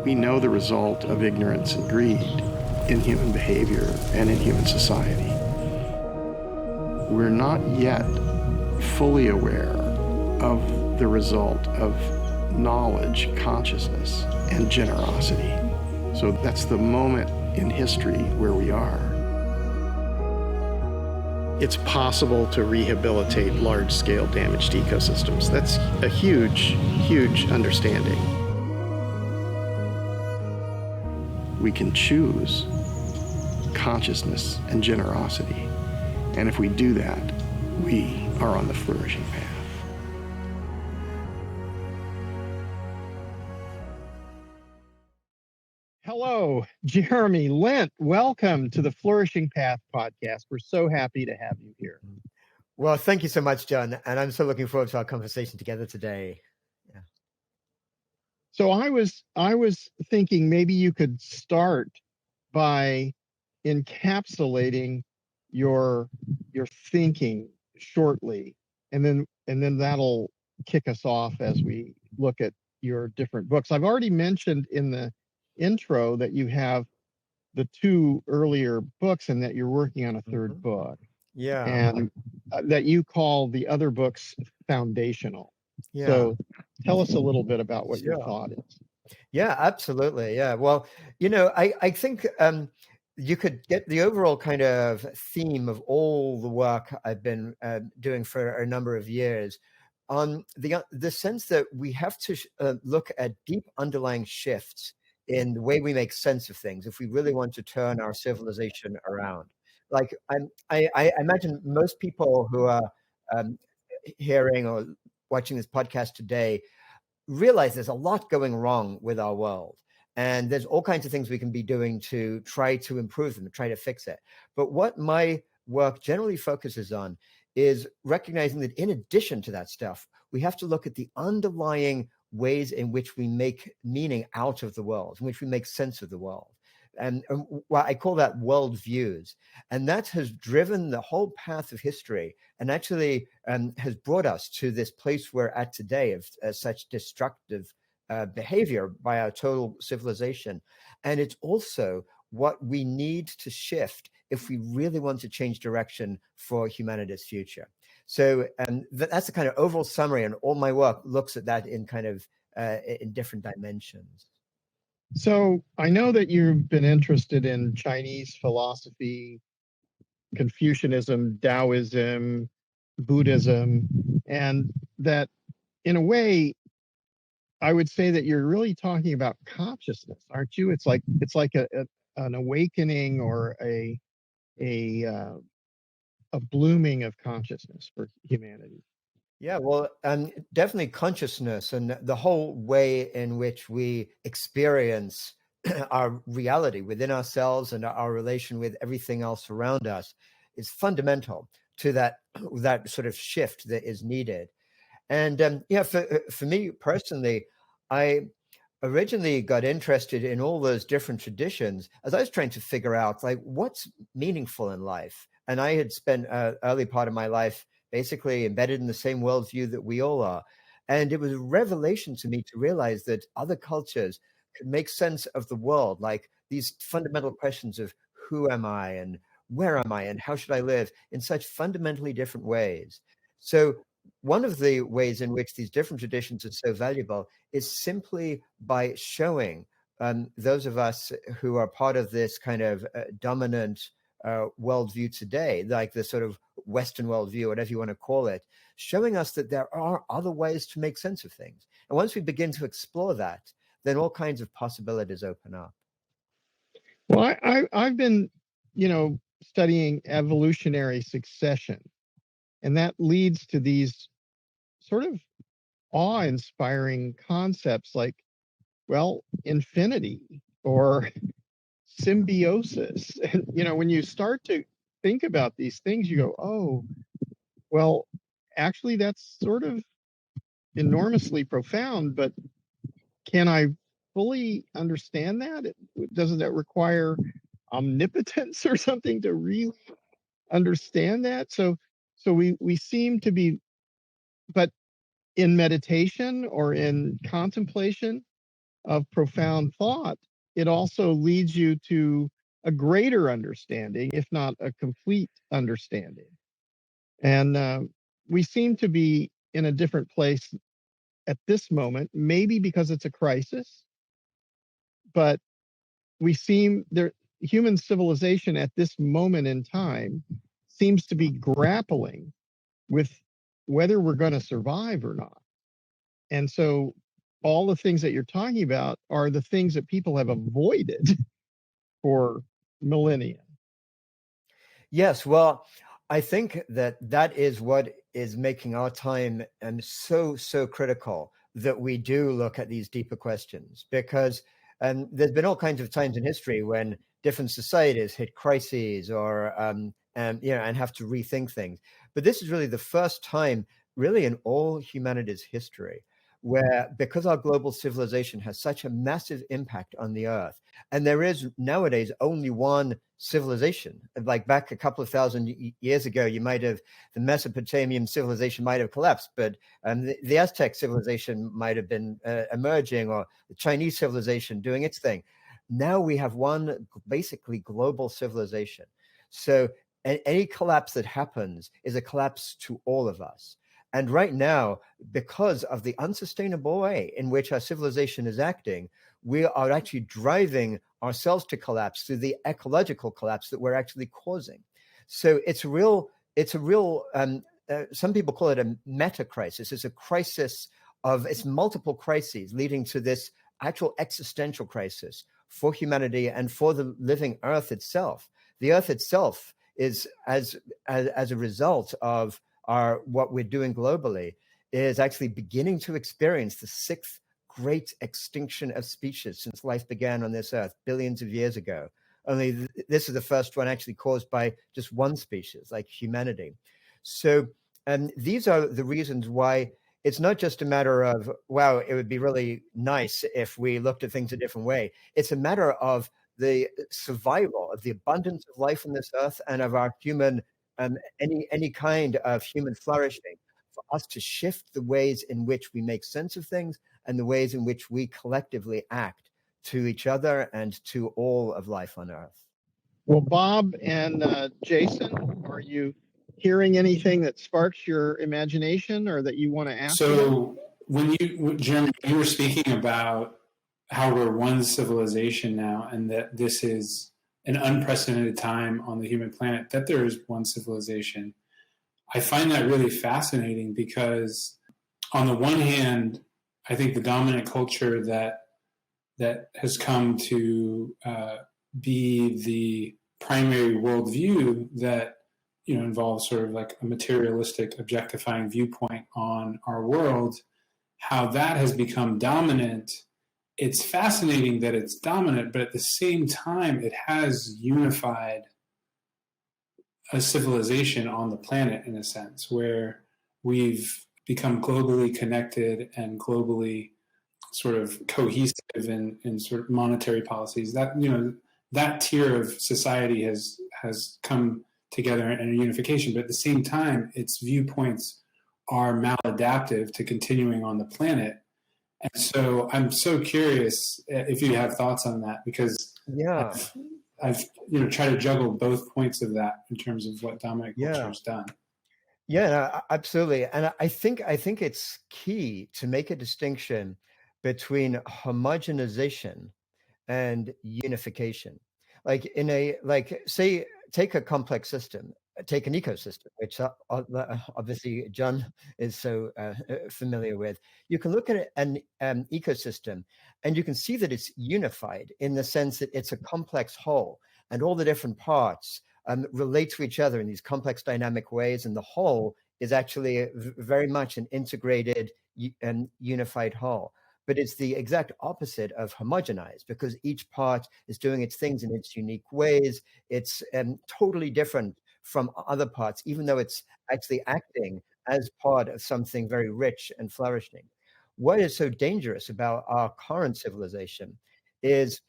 We know the result of ignorance and greed in human behavior and in human society. We're not yet fully aware of the result of knowledge, consciousness, and generosity. So that's the moment in history where we are. It's possible to rehabilitate large-scale damaged ecosystems. That's a huge, huge understanding. We can choose consciousness and generosity. And if we do that, we are on the flourishing path. Hello, Jeremy, Lent. Welcome to the Flourishing Path podcast. We're so happy to have you here. Well, thank you so much, John. And I'm so looking forward to our conversation together today. Yeah. So I was thinking maybe you could start by encapsulating your thinking shortly, and then that'll kick us off as we look at your different books. I've already mentioned in the intro that you have the two earlier books and that you're working on a third book. Yeah. And that you call the other books foundational. Yeah. So tell us a little bit about what your thought is. Yeah, absolutely. Yeah. Well, I think you could get the overall kind of theme of all the work I've been doing for a number of years on the sense that we have to look at deep underlying shifts in the way we make sense of things if we really want to turn our civilization around. Like I imagine most people who are hearing or watching this podcast today realize there's a lot going wrong with our world. And there's all kinds of things we can be doing to try to improve them, try to fix it. But what my work generally focuses on is recognizing that in addition to that stuff, we have to look at the underlying ways in which we make meaning out of the world, in which we make sense of the world. And well, I call that worldviews. And that has driven the whole path of history and actually has brought us to this place we're at today of such destructive behavior by our total civilization. And it's also what we need to shift if we really want to change direction for humanity's future. So that's the kind of overall summary, and all my work looks at that in kind of in different dimensions. So I know that you've been interested in Chinese philosophy, Confucianism, Taoism, Buddhism, and that in a way, I would say that you're really talking about consciousness, aren't you? It's like an awakening or a blooming of consciousness for humanity. Yeah, well, definitely consciousness and the whole way in which we experience our reality within ourselves and our relation with everything else around us is fundamental to that sort of shift that is needed. And for me personally, I originally got interested in all those different traditions as I was trying to figure out like what's meaningful in life. And I had spent an early part of my life basically embedded in the same worldview that we all are. And it was a revelation to me to realize that other cultures could make sense of the world, like these fundamental questions of who am I and where am I and how should I live in such fundamentally different ways. So one of the ways in which these different traditions are so valuable is simply by showing those of us who are part of this kind of dominant worldview today, like the sort of Western worldview, whatever you want to call it, showing us that there are other ways to make sense of things. And once we begin to explore that, then all kinds of possibilities open up. Well, I've been, studying evolutionary succession, and that leads to these sort of awe-inspiring concepts like, well, infinity or symbiosis. And, when you start to think about these things, you go, oh, well, actually, that's sort of enormously profound, but can I fully understand that? Doesn't that require omnipotence or something to really understand that? So we seem to be, but in meditation or in contemplation, of profound thought, it also leads you to a greater understanding, if not a complete understanding. And we seem to be in a different place at this moment, maybe because it's a crisis, but we seem there, human civilization at this moment in time seems to be grappling with whether we're going to survive or not. And so all the things that you're talking about are the things that people have avoided for millennia. Yes, well, I think that that is what is making our time so critical, that we do look at these deeper questions, because there's been all kinds of times in history when different societies hit crises or and have to rethink things. But this is really the first time, really in all humanity's history, where, because our global civilization has such a massive impact on the earth, and there is nowadays only one civilization. Like back a couple of thousand years ago, the Mesopotamian civilization might have collapsed, but the Aztec civilization might have been emerging, or the Chinese civilization doing its thing. Now we have one basically global civilization. So any collapse that happens is a collapse to all of us. And right now, because of the unsustainable way in which our civilization is acting, we are actually driving ourselves to collapse through the ecological collapse that we're actually causing. So it's a real, some people call it a meta crisis. It's a crisis it's multiple crises leading to this actual existential crisis for humanity and for the living earth itself. The earth itself is, as a result of what we're doing globally, is actually beginning to experience the sixth great extinction of species since life began on this earth billions of years ago. Only this is the first one actually caused by just one species, like humanity. So these are the reasons why it's not just a matter of, wow, it would be really nice if we looked at things a different way. It's a matter of the survival of the abundance of life on this earth and of our human, any kind of human flourishing, for us to shift the ways in which we make sense of things and the ways in which we collectively act to each other and to all of life on earth. Well, Bob and Jason, are you hearing anything that sparks your imagination or that you want to ask about? So Jeremy, you were speaking about how we're one civilization now, and that this is an unprecedented time on the human planet, that there is one civilization. I find that really fascinating because, on the one hand, I think the dominant culture that has come to be the primary worldview that involves sort of like a materialistic, objectifying viewpoint on our world, how that has become dominant. It's fascinating that it's dominant, but at the same time, it has unified a civilization on the planet in a sense, where we've become globally connected and globally sort of cohesive in sort of monetary policies. That that tier of society has come together in a unification, but at the same time, its viewpoints are maladaptive to continuing on the planet. And so I'm so curious if you have thoughts on that, because Yeah, I've tried to juggle both points of that in terms of what dominant culture has done. Yeah, no, absolutely. And I think it's key to make a distinction between homogenization and unification. Like say, take a complex system, take an ecosystem, which obviously John is so familiar with. You can look at an ecosystem and you can see that it's unified in the sense that it's a complex whole, and all the different parts relate to each other in these complex dynamic ways, and the whole is actually very much an integrated and unified whole. But it's the exact opposite of homogenized, because each part is doing its things in its unique ways. It's totally different from other parts, even though it's actually acting as part of something very rich and flourishing. What is so dangerous about our current civilization is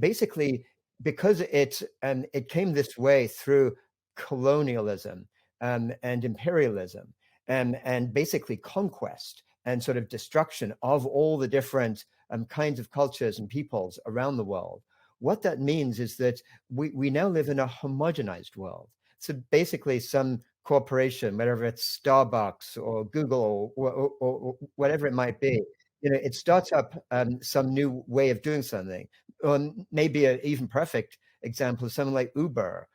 basically because it came this way through colonialism and imperialism and basically conquest and sort of destruction of all the different kinds of cultures and peoples around the world, what that means is that we now live in a homogenized world. So basically some corporation, whether it's Starbucks or Google or whatever it might be, it starts up some new way of doing something. Maybe an even perfect example is something like Uber.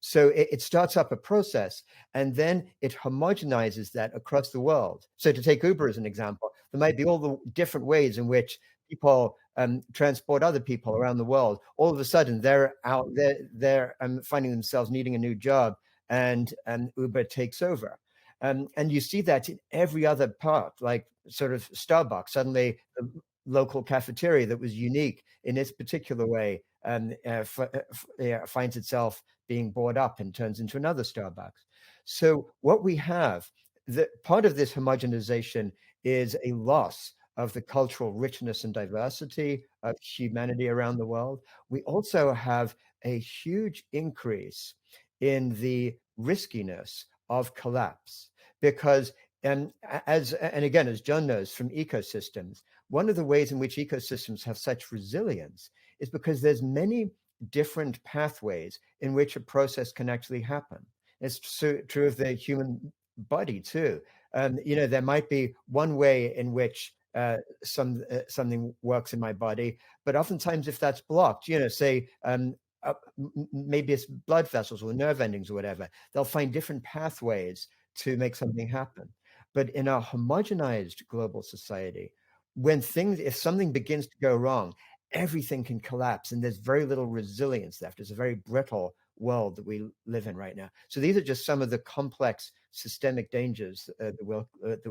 So it starts up a process, and then it homogenizes that across the world. So to take Uber as an example, there might be all the different ways in which people transport other people around the world. All of a sudden, they're out there, they're finding themselves needing a new job, and Uber takes over. And you see that in every other part, like sort of Starbucks. Suddenly, the local cafeteria that was unique in its particular way finds itself being bought up and turns into another Starbucks. So what we have, part of this homogenization is a loss of the cultural richness and diversity of humanity around the world. We also have a huge increase in the riskiness of collapse, because and again, as John knows from ecosystems, one of the ways in which ecosystems have such resilience is because there's many different pathways in which a process can actually happen. It's true of the human body too. There might be one way in which something works in my body, but oftentimes if that's blocked, say maybe it's blood vessels or nerve endings or whatever, they'll find different pathways to make something happen. But in a homogenized global society, if something begins to go wrong, everything can collapse, and there's very little resilience left. It's a very brittle world that we live in right now. So these are just some of the complex systemic dangers that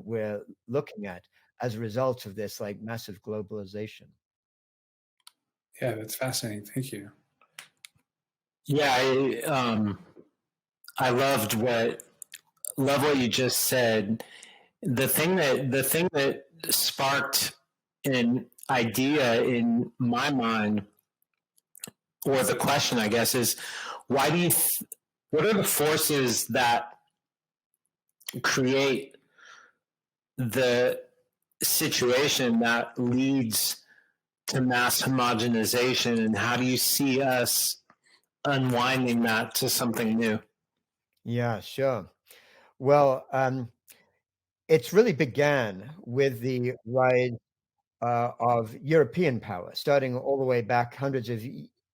we're looking at as a result of this like massive globalization. Yeah, that's fascinating. Thank you. Yeah, I loved what you just said. The thing that sparked an idea in my mind, or the question, I guess, is why do you? What are the forces that create the situation that leads to mass homogenization, and how do you see us unwinding that to something new? Yeah, sure. Well, it's really began with the rise of European power, starting all the way back hundreds of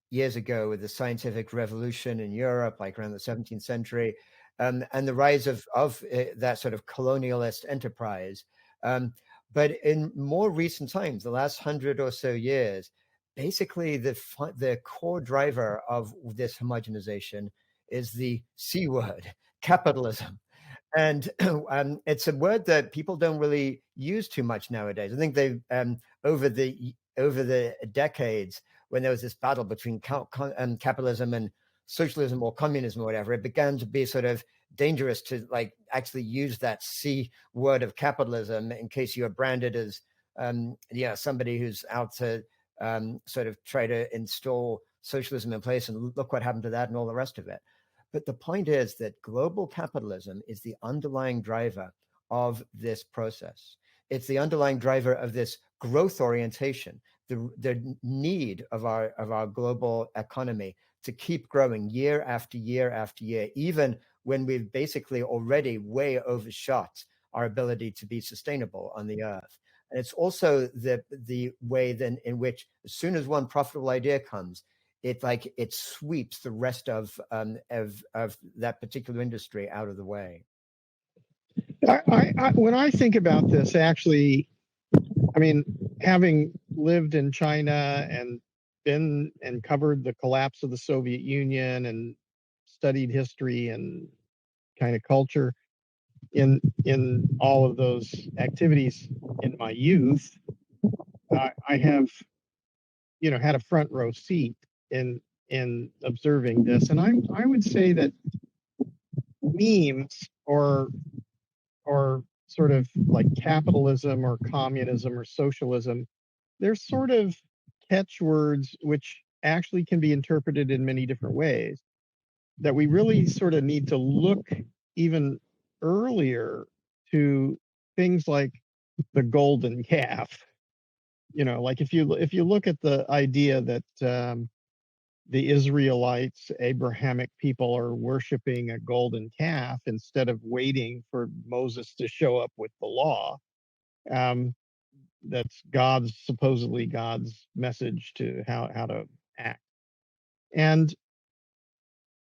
years ago with the scientific revolution in Europe, like around the 17th century, and the rise of that sort of colonialist enterprise. But in more recent times, the last 100 or so years, basically the core driver of this homogenization is the C word, capitalism. And it's a word that people don't really use too much nowadays. I think they've over the decades, when there was this battle between capitalism and socialism or communism or whatever, it began to be sort of dangerous to like actually use that C word of capitalism in case you are branded as somebody who's out to sort of try to install socialism in place, and look what happened to that and all the rest of it. But the point is that global capitalism is the underlying driver of this process. It's the underlying driver of this growth orientation, the need of our global economy to keep growing year after year after year, even when we've basically already way overshot our ability to be sustainable on the earth. And it's also the way then in which, as soon as one profitable idea comes, it sweeps the rest of that particular industry out of the way. When I think about this, actually, I mean, having lived in China and been and covered the collapse of the Soviet Union and studied history and kind of culture in all of those activities in my youth, I have had a front row seat in observing this, and I would say that memes or sort of like capitalism or communism or socialism, they're sort of catchwords which actually can be interpreted in many different ways, that we really sort of need to look even earlier to things like the golden calf, Like if you look at the idea that the Israelites, Abrahamic people, are worshiping a golden calf instead of waiting for Moses to show up with the law. That's supposedly God's message to how to act. And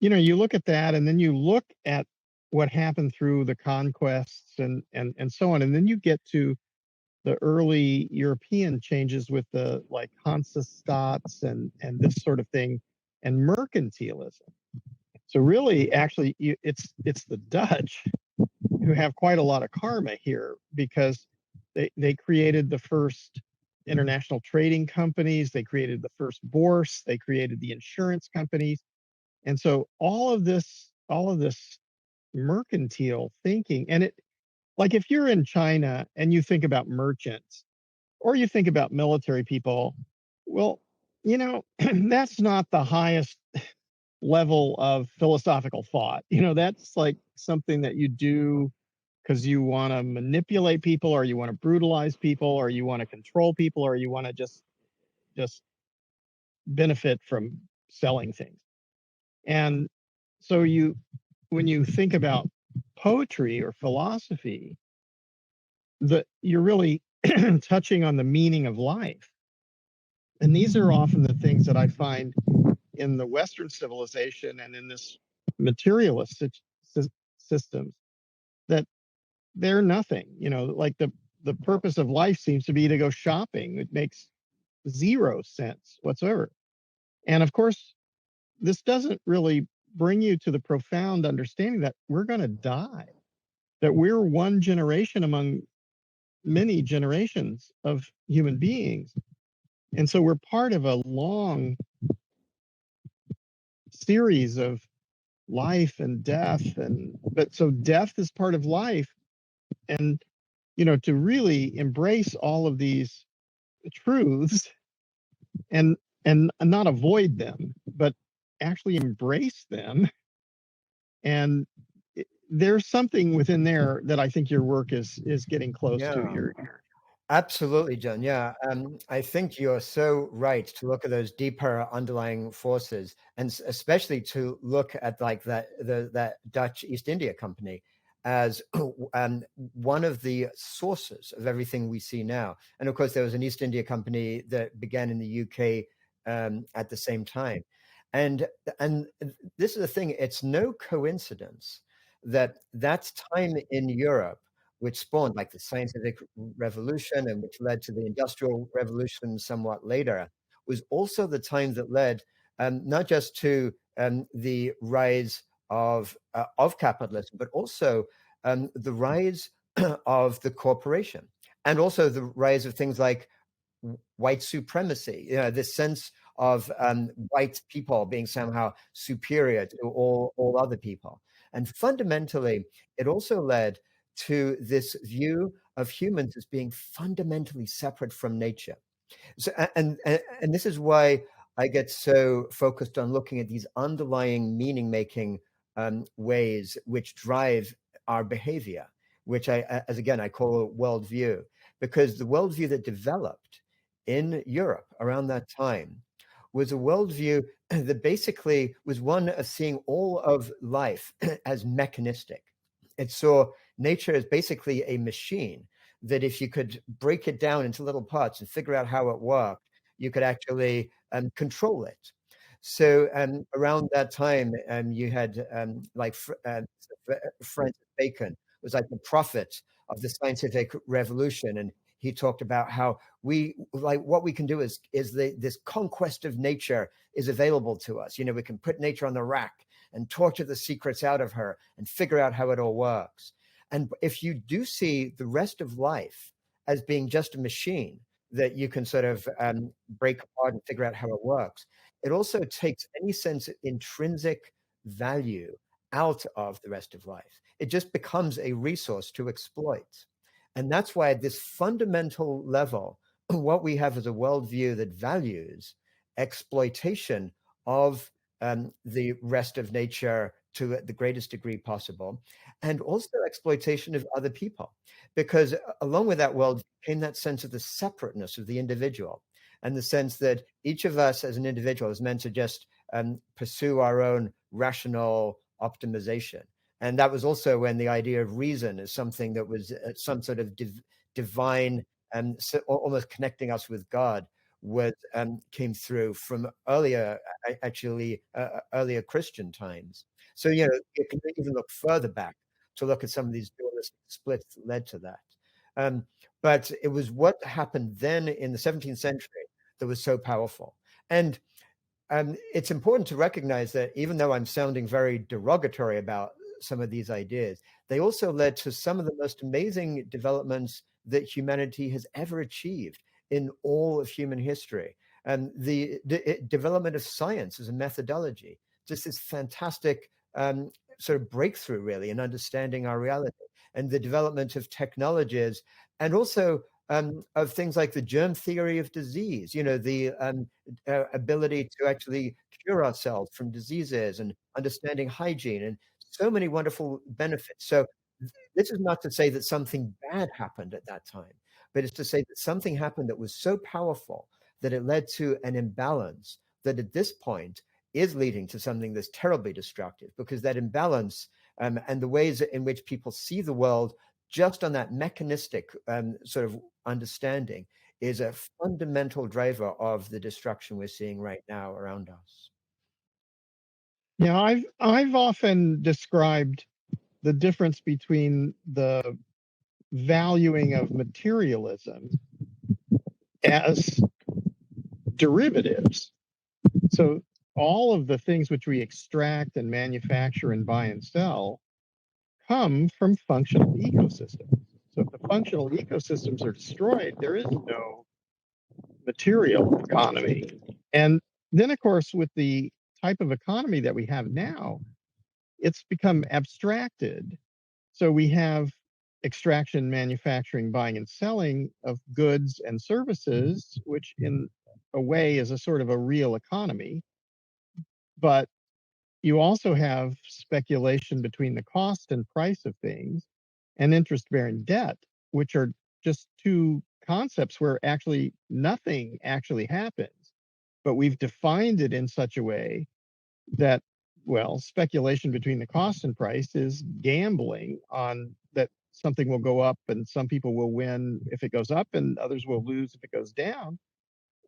you look at that, and then you look at what happened through the conquests and so on, and then you get to the early European changes with the like Hansestaats and this sort of thing, and mercantilism. So really, actually, it's the Dutch who have quite a lot of karma here, because they created the first international trading companies, they created the first bourse, they created the insurance companies, and so all of this mercantile thinking, and it, like if you're in China and you think about merchants or you think about military people, well, that's not the highest level of philosophical thought. That's like something that you do because you want to manipulate people, or you want to brutalize people, or you want to control people, or you want to just benefit from selling things. And so when you think about poetry or philosophy, you're really touching on the meaning of life. And these are often the things that I find in the Western civilization and in this materialist systems, that they're nothing. Like the purpose of life seems to be to go shopping. It makes zero sense whatsoever. And of course, this doesn't really bring you to the profound understanding that we're going to die, that we're one generation among many generations of human beings. And so we're part of a long series of life and death, but so death is part of life. And to really embrace all of these truths and not avoid them, but actually embrace them. And there's something within there that I think your work is getting close to. Your Absolutely, John. Yeah, I think you're so right to look at those deeper underlying forces, and especially to look at like that Dutch East India Company as one of the sources of everything we see now. And of course, there was an East India Company that began in the UK at the same time. And this is the thing: it's no coincidence that time in Europe, which spawned like the scientific revolution and which led to the industrial revolution somewhat later, was also the time that led not just to the rise of capitalism, but also the rise of the corporation, and also the rise of things like white supremacy. This sense of white people being somehow superior to all other people. And fundamentally, it also led to this view of humans as being fundamentally separate from nature. So, and this is why I get so focused on looking at these underlying meaning-making ways which drive our behavior, which I call a worldview, because the worldview that developed in Europe around that time was a worldview that basically was one of seeing all of life as mechanistic. It saw nature as basically a machine that if you could break it down into little parts and figure out how it worked, you could actually control it. So around that time, you had Francis Bacon was like the prophet of the scientific revolution, and he talked about how what we can do is this conquest of nature is available to us. We can put nature on the rack and torture the secrets out of her and figure out how it all works. And if you do see the rest of life as being just a machine that you can sort of break apart and figure out how it works, it also takes any sense of intrinsic value out of the rest of life. It just becomes a resource to exploit. And that's why at this fundamental level, what we have is a worldview that values exploitation of the rest of nature to the greatest degree possible, and also exploitation of other people, because along with that world came that sense of the separateness of the individual, and the sense that each of us as an individual is meant to just pursue our own rational optimization. And that was also when the idea of reason is something that was some sort of divine and so almost connecting us with God was came through from earlier, actually earlier Christian times. So you can even look further back to look at some of these dualistic splits that led to that. But it was what happened then in the 17th century that was so powerful. And it's important to recognize that even though I'm sounding very derogatory about some of these ideas, they also led to some of the most amazing developments that humanity has ever achieved in all of human history. And the development of science as a methodology, just this fantastic sort of breakthrough, really, in understanding our reality, and the development of technologies, and also of things like the germ theory of disease, the ability to actually cure ourselves from diseases, and understanding hygiene, and so many wonderful benefits. So this is not to say that something bad happened at that time, but it's to say that something happened that was so powerful that it led to an imbalance that at this point is leading to something that's terribly destructive, because that imbalance and the ways in which people see the world just on that mechanistic sort of understanding is a fundamental driver of the destruction we're seeing right now around us. Yeah, I've often described the difference between the valuing of materialism as derivatives. So all of the things which we extract and manufacture and buy and sell come from functional ecosystems. So if the functional ecosystems are destroyed, there is no material economy. And then, of course, with the type of economy that we have now, it's become abstracted. So we have extraction, manufacturing, buying, and selling of goods and services, which in a way is a sort of a real economy. But you also have speculation between the cost and price of things, and interest-bearing debt, which are just two concepts where actually nothing actually happens. But we've defined it in such a way that, well, speculation between the cost and price is gambling on that something will go up and some people will win if it goes up and others will lose if it goes down.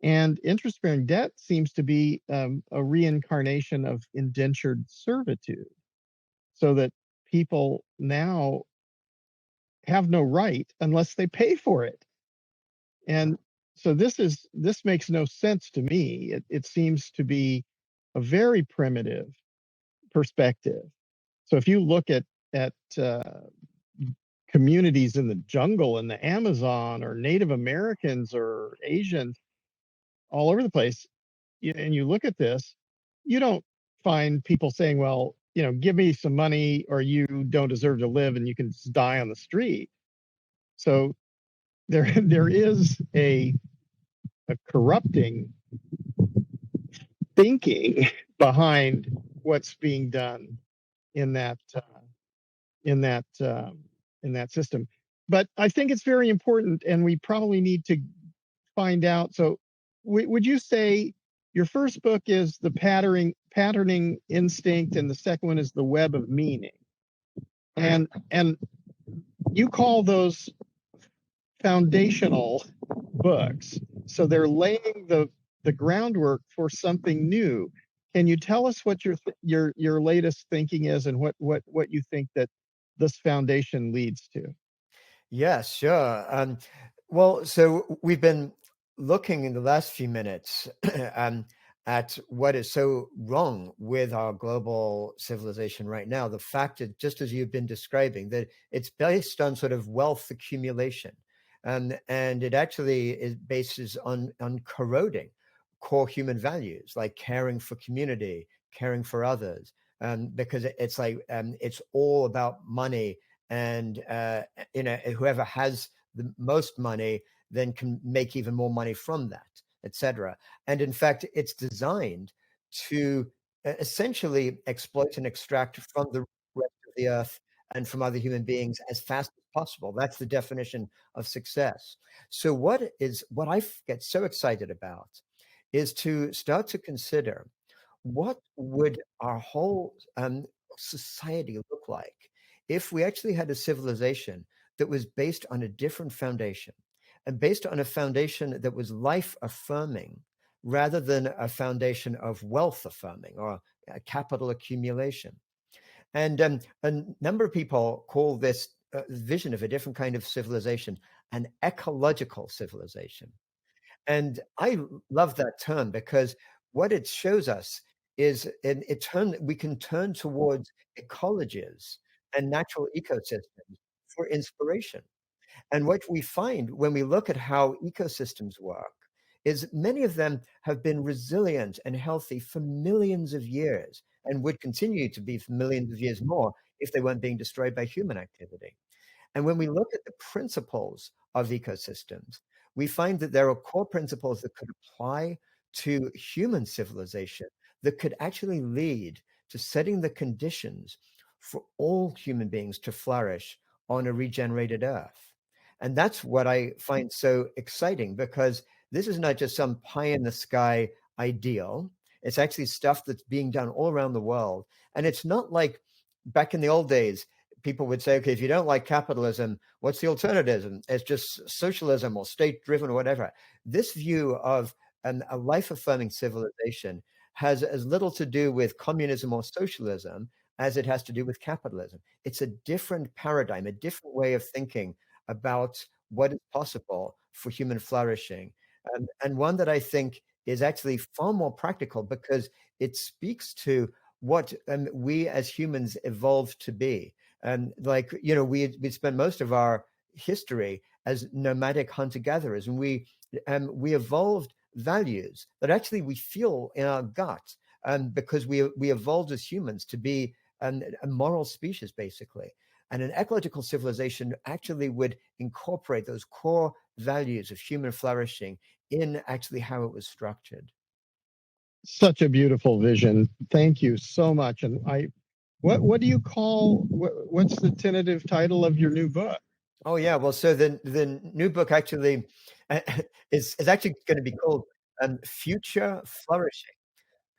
And interest-bearing debt seems to be a reincarnation of indentured servitude, so that people now have no right unless they pay for it. And so this makes no sense to me. It seems to be a very primitive perspective. So if you look at communities in the jungle in the Amazon, or Native Americans or Asians all over the place, and you look at this, you don't find people saying, well, give me some money or you don't deserve to live and you can just die on the street. So there is a corrupting thinking behind what's being done in that in that in that system. But I think it's very important, and we probably need to find out. So, would you say your first book is the patterning instinct, and the second one is the web of meaning? And you call those foundational books, so they're laying the groundwork for something new. Can you tell us what your latest thinking is, and what you think that this foundation leads to? Yes, sure. Well, so we've been looking in the last few minutes at what is so wrong with our global civilization right now. The fact that, just as you've been describing, that it's based on sort of wealth accumulation, and it actually is bases on corroding core human values like caring for community, caring for others, because it's like it's all about money, and whoever has the most money then can make even more money from that, etc. And in fact, it's designed to essentially exploit and extract from the rest of the earth and from other human beings as fast as possible. That's the definition of success. So what I get so excited about is to start to consider what would our whole society look like if we actually had a civilization that was based on a different foundation, and based on a foundation that was life affirming rather than a foundation of wealth affirming or capital accumulation. And a number of people call this vision of a different kind of civilization an ecological civilization. And I love that term because what it shows us is we can turn towards ecologies and natural ecosystems for inspiration. And what we find when we look at how ecosystems work is many of them have been resilient and healthy for millions of years and would continue to be for millions of years more if they weren't being destroyed by human activity. And when we look at the principles of ecosystems, we find that there are core principles that could apply to human civilization that could actually lead to setting the conditions for all human beings to flourish on a regenerated earth. And that's what I find so exciting, because this is not just some pie in the sky ideal. It's actually stuff that's being done all around the world. And it's not like back in the old days, people would say, okay, if you don't like capitalism, what's the alternative? It's just socialism or state driven or whatever. This view of a life affirming civilization has as little to do with communism or socialism as it has to do with capitalism. It's a different paradigm, a different way of thinking about what is possible for human flourishing, and one that I think is actually far more practical because it speaks to what we as humans evolved to be. And we spent most of our history as nomadic hunter-gatherers, and we evolved values that actually we feel in our gut, because we evolved as humans to be a moral species, basically. And an ecological civilization actually would incorporate those core values of human flourishing in actually how it was structured. Such a beautiful vision. Thank you so much. And what do you call, what's the tentative title of your new book? Oh yeah, well, so the new book actually is actually going to be called Future Flourishing: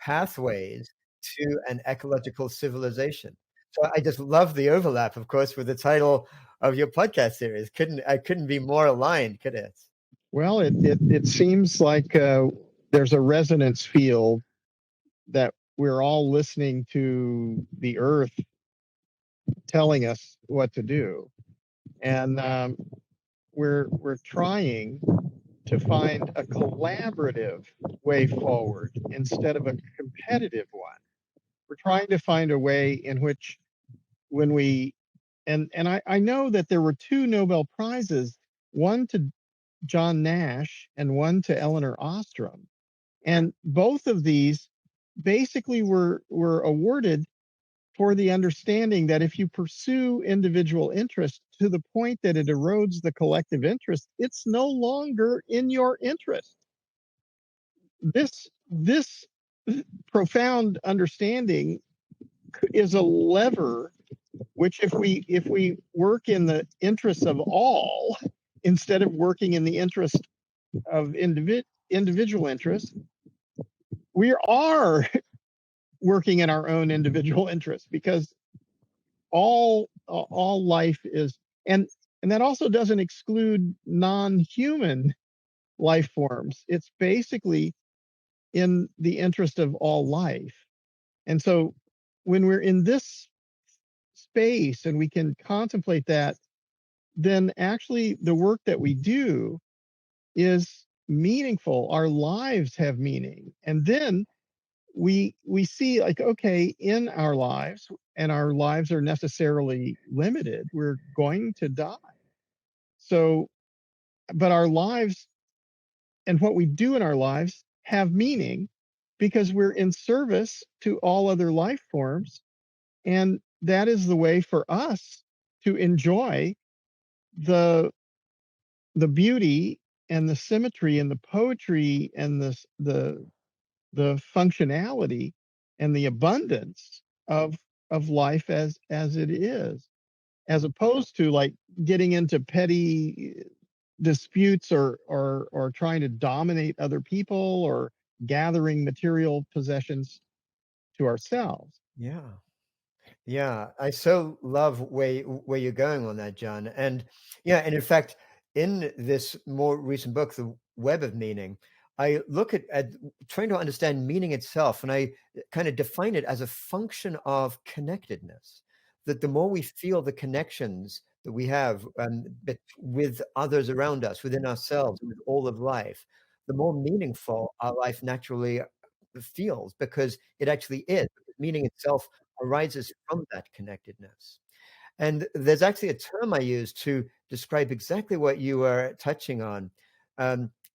Pathways to an Ecological Civilization. So I just love the overlap, of course, with the title of your podcast series. I couldn't be more aligned, could it? Well, it seems like there's a resonance field that we're all listening to the earth telling us what to do, and we're trying to find a collaborative way forward instead of a competitive one. We're trying to find a way in which, when we and I know that there were 2 Nobel Prizes, one to John Nash and one to Elinor Ostrom, and both of these basically were awarded for the understanding that if you pursue individual interest to the point that it erodes the collective interest, it's no longer in your interest. This profound understanding is a lever which, if we work in the interests of all instead of working in the interest of individual interest, we are working in our own individual interest, because all life is, and that also doesn't exclude non-human life forms. It's basically in the interest of all life. And so when we're in this space and we can contemplate that, then actually the work that we do is meaningful. Our lives have meaning. And then we see, like, okay, in our lives, and our lives are necessarily limited, we're going to die. So, but our lives and what we do in our lives have meaning because we're in service to all other life forms. And that is the way for us to enjoy the beauty and the symmetry and the poetry and the functionality and the abundance of life as it is, as opposed to like getting into petty disputes or trying to dominate other people or gathering material possessions to ourselves. Yeah. Yeah, I so love where you're going on that, John. And yeah, and in fact, in this more recent book, The Web of Meaning, I look at trying to understand meaning itself, and I kind of define it as a function of connectedness. That the more we feel the connections that we have with others around us, within ourselves, with all of life, the more meaningful our life naturally feels, because it actually is. Meaning itself arises from that connectedness. And there's actually a term I use to describe exactly what you were touching on,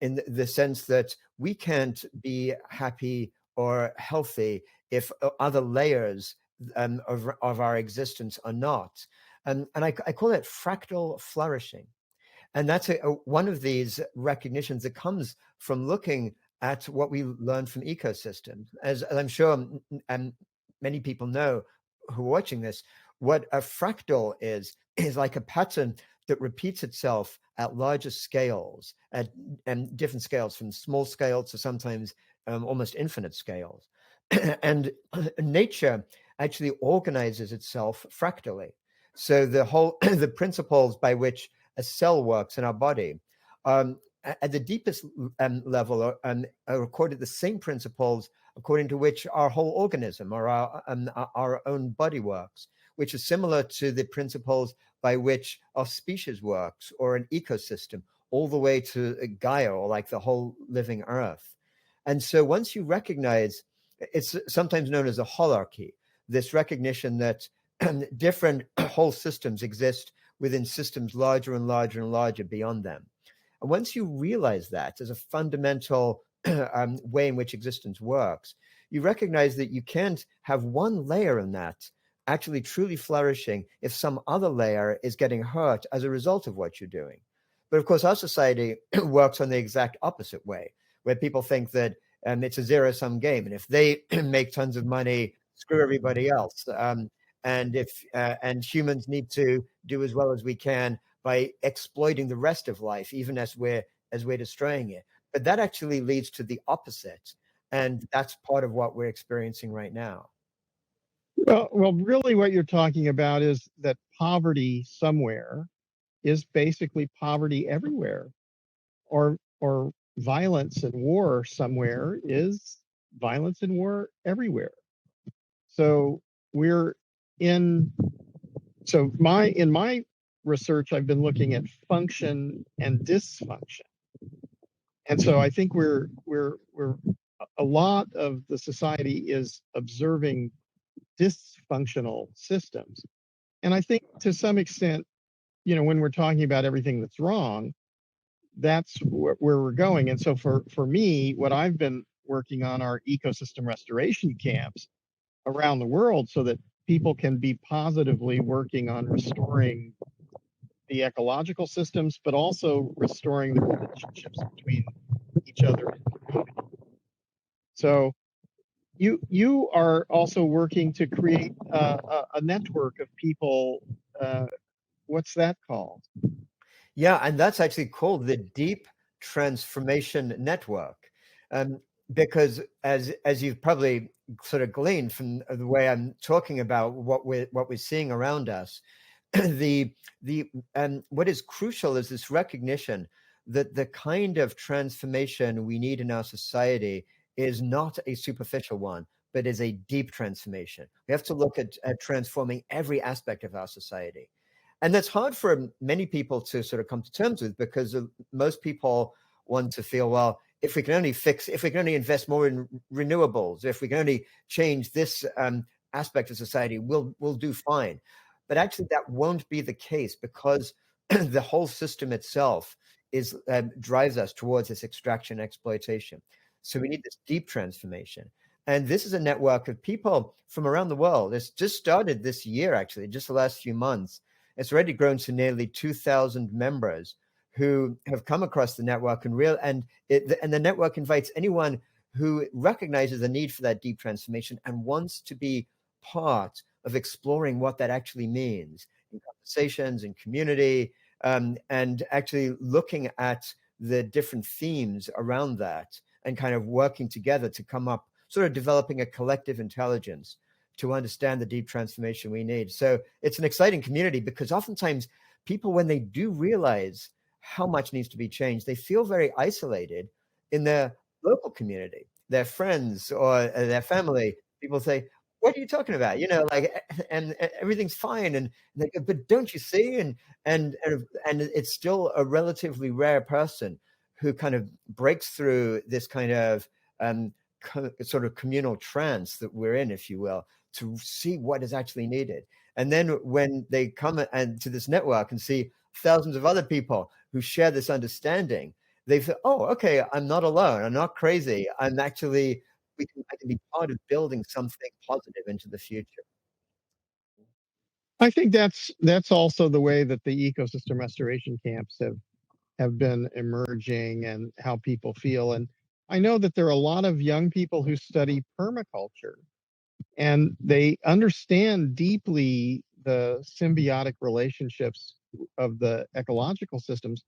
in the sense that we can't be happy or healthy if other layers of our existence are not. And I call it fractal flourishing. And that's one of these recognitions that comes from looking at what we learn from ecosystems. As I'm sure many people know who are watching this, what a fractal is like a pattern that repeats itself at larger scales, and different scales, from small scales to sometimes almost infinite scales. And nature actually organizes itself fractally. So the principles by which a cell works in our body, at the deepest level, are recorded the same principles according to which our whole organism or our own body works, which is similar to the principles by which our species works or an ecosystem, all the way to Gaia, or like the whole living earth. And so once you recognize, it's sometimes known as a holarchy, this recognition that different whole systems exist within systems larger and larger and larger beyond them. And once you realize that as a fundamental way in which existence works, you recognize that you can't have one layer in that actually truly flourishing if some other layer is getting hurt as a result of what you're doing. But of course, our society works on the exact opposite way, where people think that it's a zero-sum game, and if they make tons of money, screw everybody else. And humans need to do as well as we can by exploiting the rest of life, even as we're destroying it. But that actually leads to the opposite, and that's part of what we're experiencing right now. Well, really, what you're talking about is that poverty somewhere is basically poverty everywhere, or violence and war somewhere is violence and war everywhere. So we're in in my research, I've been looking at function and dysfunction. And so I think we're a lot of the society is observing dysfunctional systems. And I think to some extent, when we're talking about everything that's wrong, that's where we're going. And so for me, what I've been working on are ecosystem restoration camps around the world, so that people can be positively working on restoring the ecological systems, but also restoring the relationships between each other and community. So you are also working to create a network of people. What's that called? Yeah, and that's actually called the Deep Transformation Network, because as you've probably sort of gleaned from the way I'm talking about what we're seeing around us, what is crucial is this recognition that the kind of transformation we need in our society is not a superficial one, but is a deep transformation. We have to look at transforming every aspect of our society. And that's hard for many people to sort of come to terms with, because most people want to feel, well, if we can only invest more in renewables, if we can only change this aspect of society, we'll do fine. But actually, that won't be the case, because the whole system itself drives us towards this extraction exploitation. So we need this deep transformation. And this is a network of people from around the world. It's just started this year, actually, just the last few months. It's already grown to nearly 2,000 members who have come across the network, and the network invites anyone who recognizes the need for that deep transformation and wants to be part of exploring what that actually means in conversations, in community, and actually looking at the different themes around that and kind of working together to come up, sort of developing a collective intelligence to understand the deep transformation we need. So it's an exciting community, because oftentimes people, when they do realize how much needs to be changed, they feel very isolated in their local community, their friends or their family. People say, what are you talking about? You know, like, and everything's fine. And they go, but don't you see? And it's still a relatively rare person who kind of breaks through this kind of sort of communal trance that we're in, if you will, to see what is actually needed. And then when they come and to this network and see thousands of other people who share this understanding, they feel, oh, okay, I'm not alone. I'm not crazy. I'm actually, I can be part of building something positive into the future. I think that's also the way that the ecosystem restoration camps have been emerging, and how people feel. And I know that there are a lot of young people who study permaculture, and they understand deeply the symbiotic relationships of the ecological systems,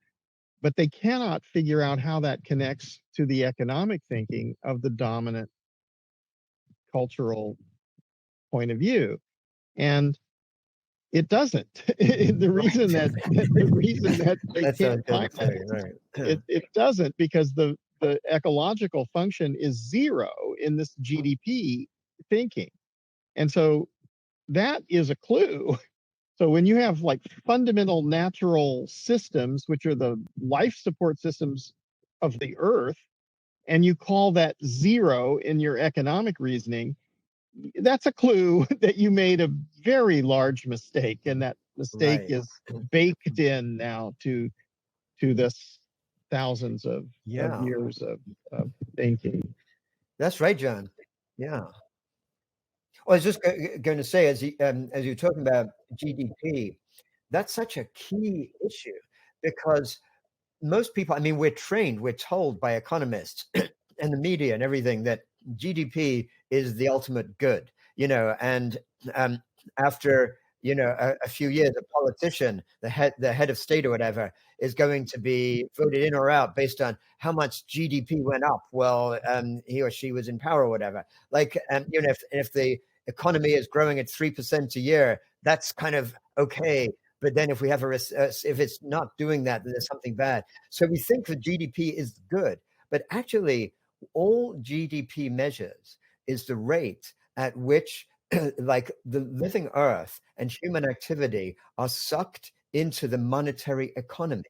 but they cannot figure out how that connects to the economic thinking of the dominant cultural point of view. And it doesn't. the reason that they That's can't what find I'm right. it doesn't, because the ecological function is zero in this GDP thinking. And so that is a clue. So when you have like fundamental natural systems, which are the life support systems of the earth, and you call that zero in your economic reasoning, that's a clue that you made a very large mistake, and that mistake Right. is baked in now to this thousands of years of thinking. That's right, John. Yeah. Well, I was just going to say, as you're talking about GDP, that's such a key issue, because most people, I mean, we're told by economists and the media and everything that GDP is the ultimate good, you know, and after, you know, a few years, a politician, the head of state or whatever, is going to be voted in or out based on how much GDP went up. Well, he or she was in power or whatever. Like, you know, if the economy is growing at 3% a year, that's kind of okay. But then if we have if it's not doing that, then there's something bad. So we think the GDP is good, but actually all GDP measures is the rate at which like the living earth and human activity are sucked into the monetary economy.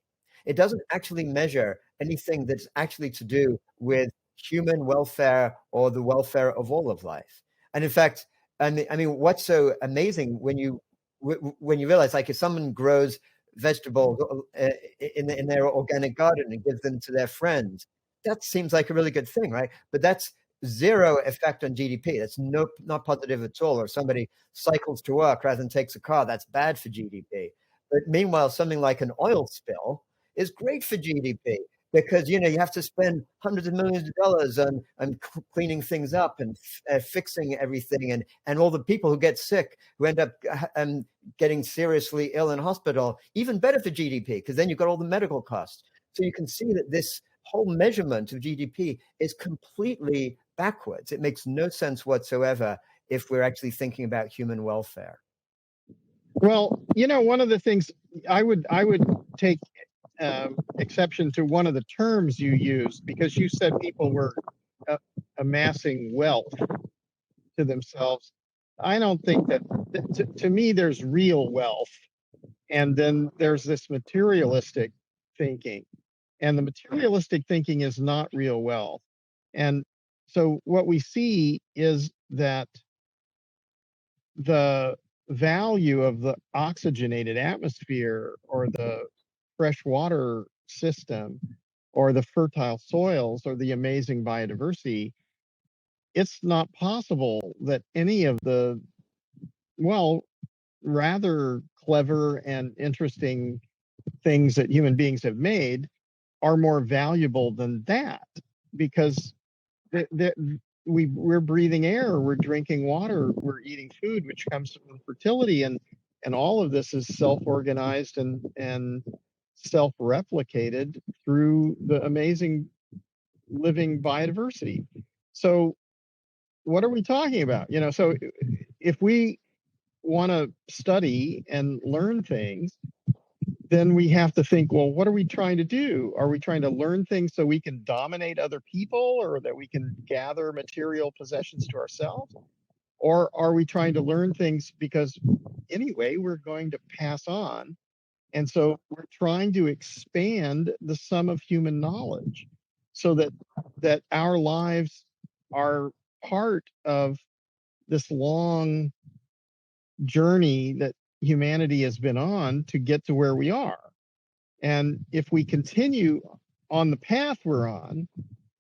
It doesn't actually measure anything that's actually to do with human welfare or the welfare of all of life. And in fact, I mean, what's so amazing when you realize, like, if someone grows vegetables in their organic garden and gives them to their friends, that seems like a really good thing, right? But that's zero effect on GDP. That's not positive at all. Or somebody cycles to work rather than takes a car, that's bad for GDP. But meanwhile, something like an oil spill is great for GDP, because, you know, you have to spend hundreds of millions of dollars on cleaning things up and fixing everything, and all the people who get sick, who end up getting seriously ill in hospital. Even better for GDP, because then you've got all the medical costs. So you can see that this whole measurement of GDP is completely backwards. It makes no sense whatsoever if we're actually thinking about human welfare. Well, you know, one of the things I would take exception to one of the terms you used, because you said people were amassing wealth to themselves. I don't think that, to me, there's real wealth, and then there's this materialistic thinking, and the materialistic thinking is not real wealth. And so what we see is that the value of the oxygenated atmosphere, or the fresh water system, or the fertile soils, or the amazing biodiversity, it's not possible that any of the, well, rather clever and interesting things that human beings have made are more valuable than that. Because we're breathing air, we're drinking water, we're eating food, which comes from fertility, and all of this is self-organized and self-replicated through the amazing living biodiversity. So what are we talking about? So if we want to study and learn things, then we have to think, well, what are we trying to do? Are we trying to learn things so we can dominate other people, or that we can gather material possessions to ourselves? Or are we trying to learn things because anyway, we're going to pass on? And so we're trying to expand the sum of human knowledge so that our lives are part of this long journey that humanity has been on to get to where we are. And if we continue on the path we're on,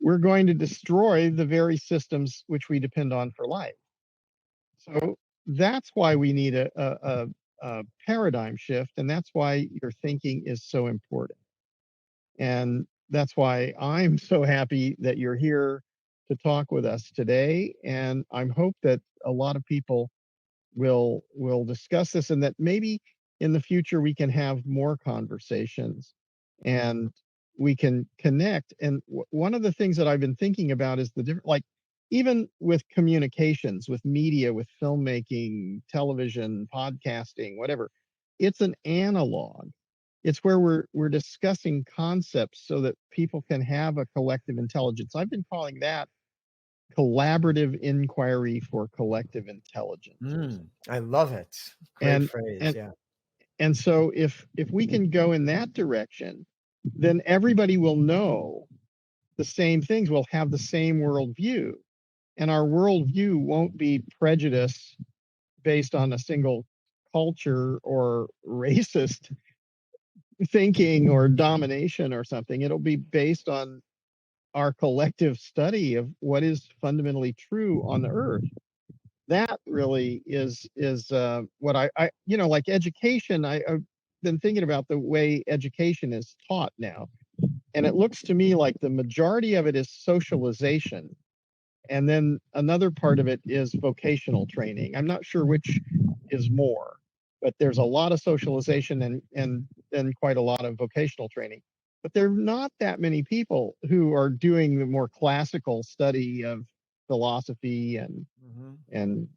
we're going to destroy the very systems which we depend on for life. So that's why we need a paradigm shift, and that's why your thinking is so important. And that's why I'm so happy that you're here to talk with us today. And I hope that a lot of people will discuss this, and that maybe in the future we can have more conversations and we can connect. And one of the things that I've been thinking about is the different, like even with communications, with media, with filmmaking, television, podcasting, whatever, it's an analog. It's where we're discussing concepts so that people can have a collective intelligence. I've been calling that collaborative inquiry for collective intelligence. I love it. Great phrase. Yeah. And so if we can go in that direction, then everybody will know the same things. We'll have the same worldview, and our worldview won't be prejudice based on a single culture or racist thinking or domination or something. It'll be based on our collective study of what is fundamentally true on the earth. That really is what I like education. I've been thinking about the way education is taught now, and it looks to me like the majority of it is socialization, and then another part of it is vocational training. I'm not sure which is more, but there's a lot of socialization and quite a lot of vocational training. But there are not that many people who are doing the more classical study of philosophy and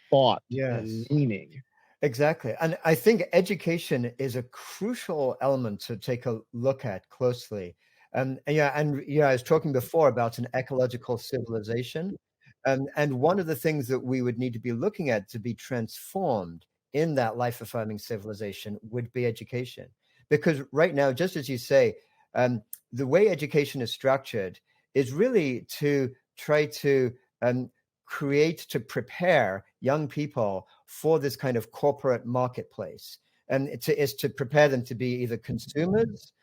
thought and meaning. Exactly. And I think education is a crucial element to take a look at closely. I was talking before about an ecological civilization. And one of the things that we would need to be looking at to be transformed in that life-affirming civilization would be education. Because right now, just as you say, the way education is structured is really to try to to prepare young people for this kind of corporate marketplace. And is to prepare them to be either consumers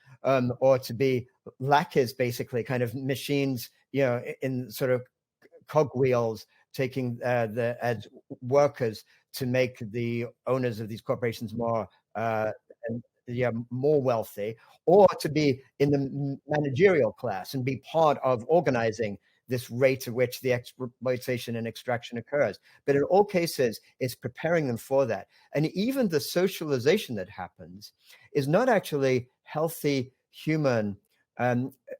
or to be lackeys, basically, kind of machines, in sort of cogwheels, taking as workers to make the owners of these corporations more more wealthy, or to be in the managerial class and be part of organizing this rate at which the exploitation and extraction occurs. But in all cases, it's preparing them for that. And even the socialization that happens is not actually healthy human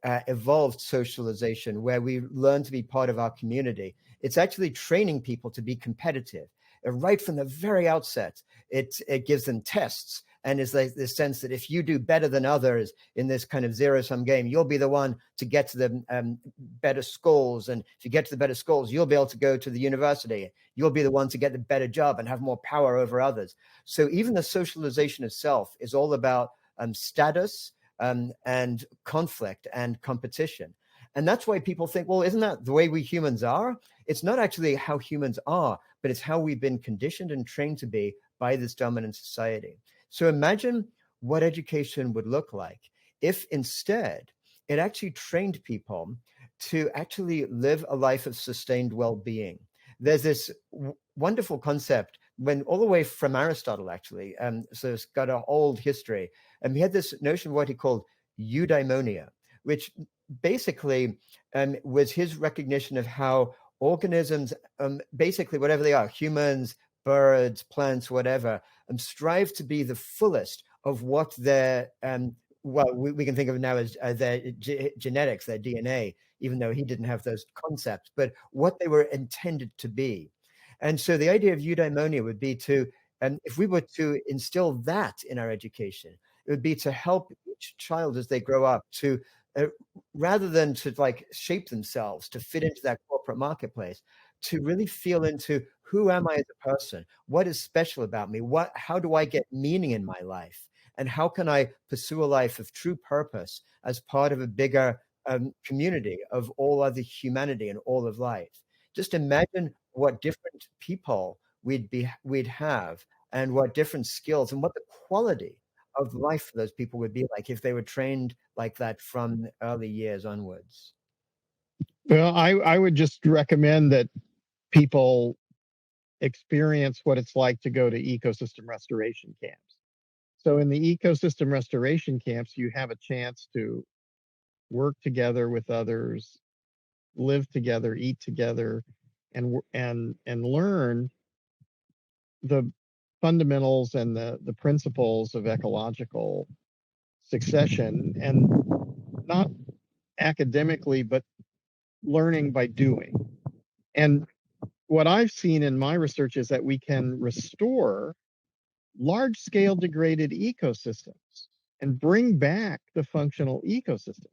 evolved socialization where we learn to be part of our community. It's actually training people to be competitive. Right from the very outset, it gives them tests. And it's like this sense that if you do better than others in this kind of zero-sum game, you'll be the one to get to the better schools. And if you get to the better schools, you'll be able to go to the university. You'll be the one to get the better job and have more power over others. So even the socialization itself is all about status and conflict and competition. And that's why people think, well, isn't that the way we humans are? It's not actually how humans are, but it's how we've been conditioned and trained to be by this dominant society. So imagine what education would look like if instead it actually trained people to actually live a life of sustained well-being. There's this wonderful concept all the way from Aristotle, actually. So it's got an old history. And he had this notion of what he called eudaimonia, which basically was his recognition of how organisms, basically whatever they are, humans, birds, plants, whatever, strive to be the fullest of what their well, we can think of it now as their genetics, their DNA, even though he didn't have those concepts, but what they were intended to be. And so the idea of eudaimonia would be to, if we were to instill that in our education, it would be to help each child as they grow up to, rather than to like shape themselves to fit into that corporate marketplace, to really feel into who am I as a person? What is special about me? How do I get meaning in my life? And how can I pursue a life of true purpose as part of a bigger community of all other humanity and all of life? Just imagine what different people we'd have, and what different skills and what the quality of life for those people would be like if they were trained like that from early years onwards. Well, I would just recommend that people experience what it's like to go to ecosystem restoration camps. So in the ecosystem restoration camps, you have a chance to work together with others, live together, eat together, and learn the fundamentals and the principles of ecological succession, and not academically, but learning by doing. And what I've seen in my research is that we can restore large scale degraded ecosystems and bring back the functional ecosystem.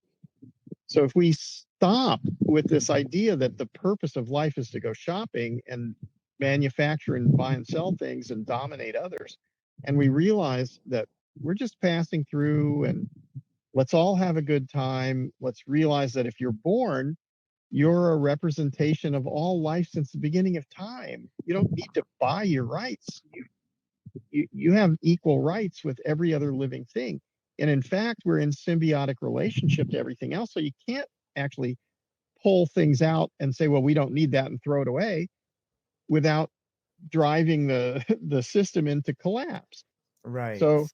So if we stop with this idea that the purpose of life is to go shopping and manufacture and buy and sell things and dominate others, and we realize that we're just passing through and let's all have a good time. Let's realize that if you're born, you're a representation of all life since the beginning of time. You don't need to buy your rights. You have equal rights with every other living thing. And in fact, we're in symbiotic relationship to everything else. So you can't actually pull things out and say, well, we don't need that and throw it away without driving the system into collapse. Right. So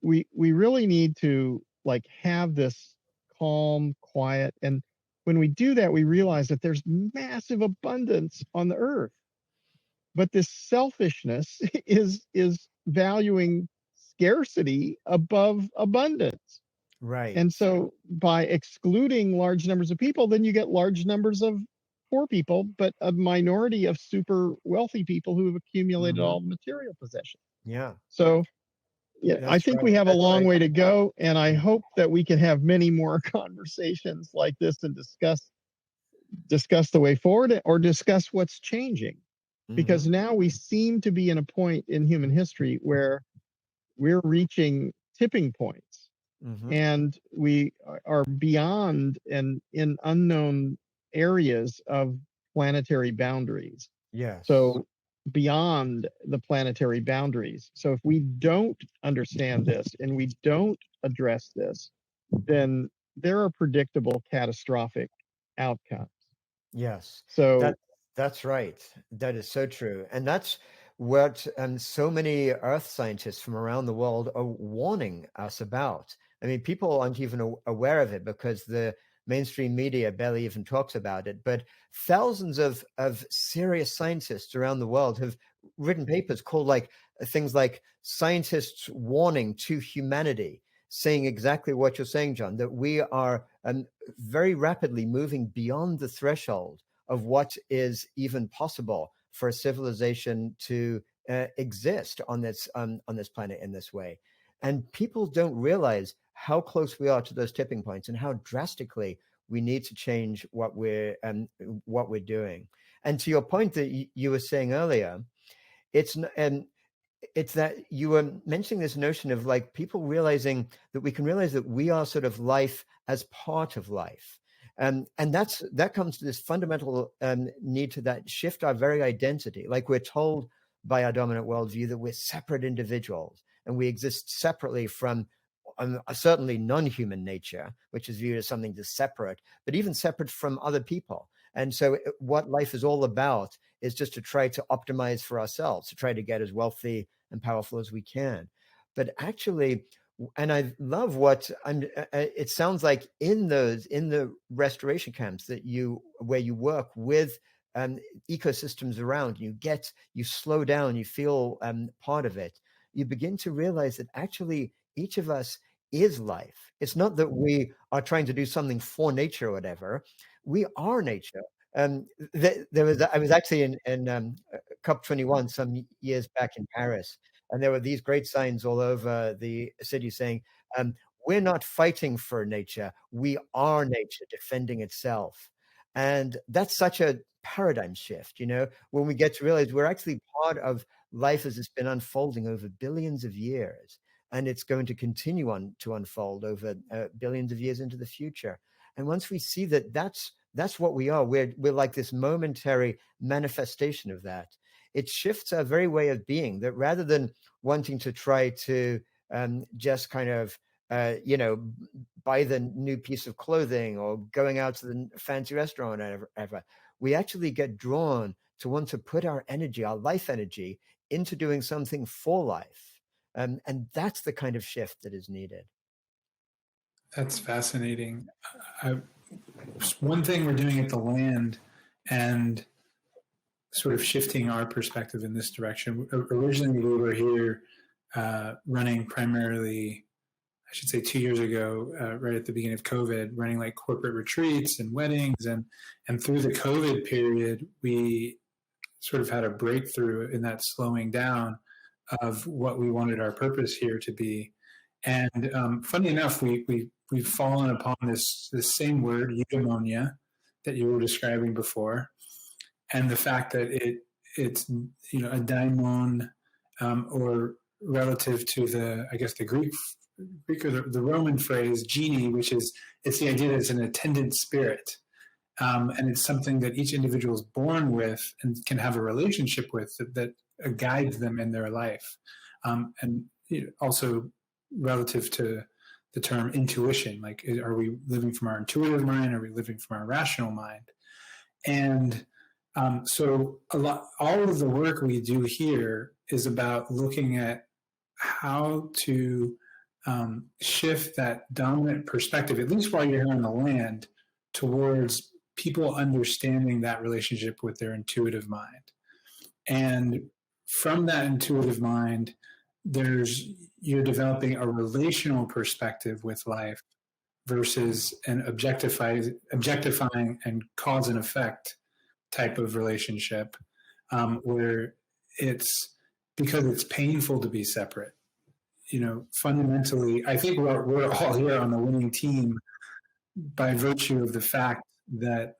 we really need to like have this calm, quiet. And when we do that, we realize that there's massive abundance on the earth. But this selfishness is valuing scarcity above abundance. Right. And so by excluding large numbers of people, then you get large numbers of poor people, but a minority of super wealthy people who have accumulated all the material possessions. Yeah. So yeah, I think we have a long way to go, and I hope that we can have many more conversations like this and discuss the way forward or discuss what's changing. Because now we seem to be in a point in human history where we're reaching tipping points, and we are beyond and in unknown areas of planetary boundaries. Yes. So beyond the planetary boundaries. So if we don't understand this and we don't address this, then there are predictable catastrophic outcomes. Yes. So that's right. That is so true. And that's what so many earth scientists from around the world are warning us about. I mean, people aren't even aware of it because the mainstream media barely even talks about it. But thousands of serious scientists around the world have written papers called like things like Scientists' Warning to Humanity, saying exactly what you're saying, John, that we are very rapidly moving beyond the threshold of what is even possible for a civilization to exist on this planet in this way. And people don't realize how close we are to those tipping points and how drastically we need to change what we're doing. And to your point that you were saying earlier, it's that you were mentioning this notion of like people realizing that we can realize that we are sort of life as part of life. And that comes to this fundamental need to that shift our very identity. Like we're told by our dominant worldview that we're separate individuals and we exist separately from certainly non-human nature, which is viewed as something that's separate, but even separate from other people. And so what life is all about is just to try to optimize for ourselves, to try to get as wealthy and powerful as we can. But actually, And I love what it sounds like in the restoration camps where you work with ecosystems around, you slow down, you feel part of it. You begin to realize that actually each of us is life. It's not that we are trying to do something for nature or whatever. We are nature. I was actually in COP21 some years back in Paris, and there were these great signs all over the city saying, we're not fighting for nature, we are nature defending itself. And that's such a paradigm shift, when we get to realize we're actually part of life as it's been unfolding over billions of years. And it's going to continue to unfold over billions of years into the future. And once we see that that's what we are, we're like this momentary manifestation of that. It shifts our very way of being, that rather than wanting to try to just kind of, buy the new piece of clothing or going out to the fancy restaurant or whatever, we actually get drawn to want to put our energy, our life energy, into doing something for life. And that's the kind of shift that is needed. That's fascinating. One thing we're doing at the Land and sort of shifting our perspective in this direction. Originally, we were here running primarily, I should say 2 years ago, right at the beginning of COVID, running like corporate retreats and weddings. And through the COVID period, we sort of had a breakthrough in that slowing down of what we wanted our purpose here to be. And funny enough, we've fallen upon this same word, Eudaimonia, that you were describing before, and the fact that it's a daimon, or relative to the Greek or the Roman phrase genie, which is it's the idea that it's an attendant spirit, and it's something that each individual is born with and can have a relationship with that guides them in their life, and also relative to the term intuition, like are we living from our intuitive mind? Are we living from our rational mind? And so all of the work we do here is about looking at how to shift that dominant perspective, at least while you're here on the Land, towards people understanding that relationship with their intuitive mind. And from that intuitive mind, you're developing a relational perspective with life versus an objectifying and cause and effect type of relationship, where it's because it's painful to be separate. Fundamentally, I think we're all here on the winning team by virtue of the fact that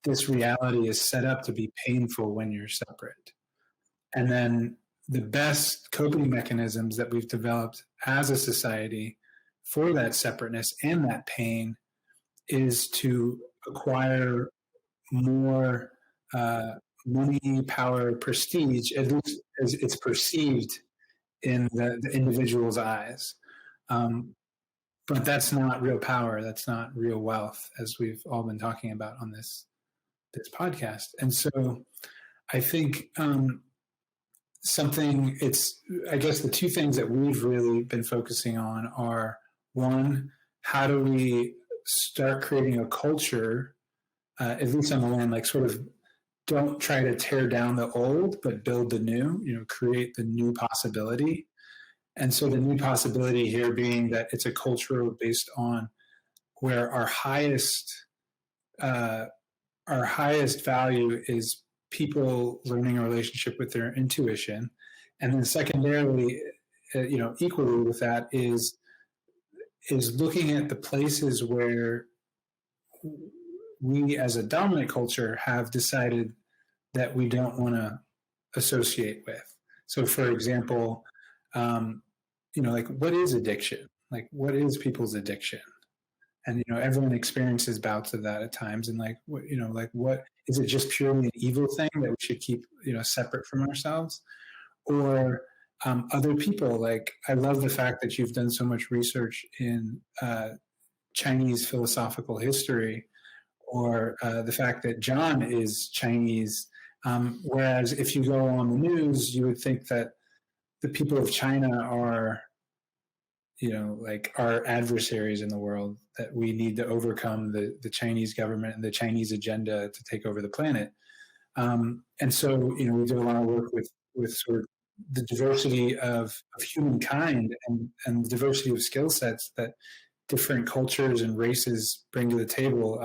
this reality is set up to be painful when you're separate. And then the best coping mechanisms that we've developed as a society for that separateness and that pain is to acquire more money, power, prestige, at least as it's perceived in the individual's eyes. But that's not real power. That's not real wealth, as we've all been talking about on this podcast. And so I think I guess the two things that we've really been focusing on are, one, how do we start creating a culture, at least on the Land, like sort of don't try to tear down the old, but build the new, create the new possibility. And so the new possibility here being that it's a culture based on where our highest value is people learning a relationship with their intuition. And then secondarily, equally with that is looking at the places where we as a dominant culture have decided that we don't want to associate with. So for example, like what is addiction? Like what is people's addiction? And, everyone experiences bouts of that at times. And what is it just purely an evil thing that we should keep, separate from ourselves? Or other people, like I love the fact that you've done so much research in Chinese philosophical history, or the fact that John is Chinese. Whereas if you go on the news, you would think that the people of China are, like our adversaries in the world, that we need to overcome the Chinese government and the Chinese agenda to take over the planet. And so, we do a lot of work with sort of the diversity of humankind and the diversity of skill sets that different cultures and races bring to the table.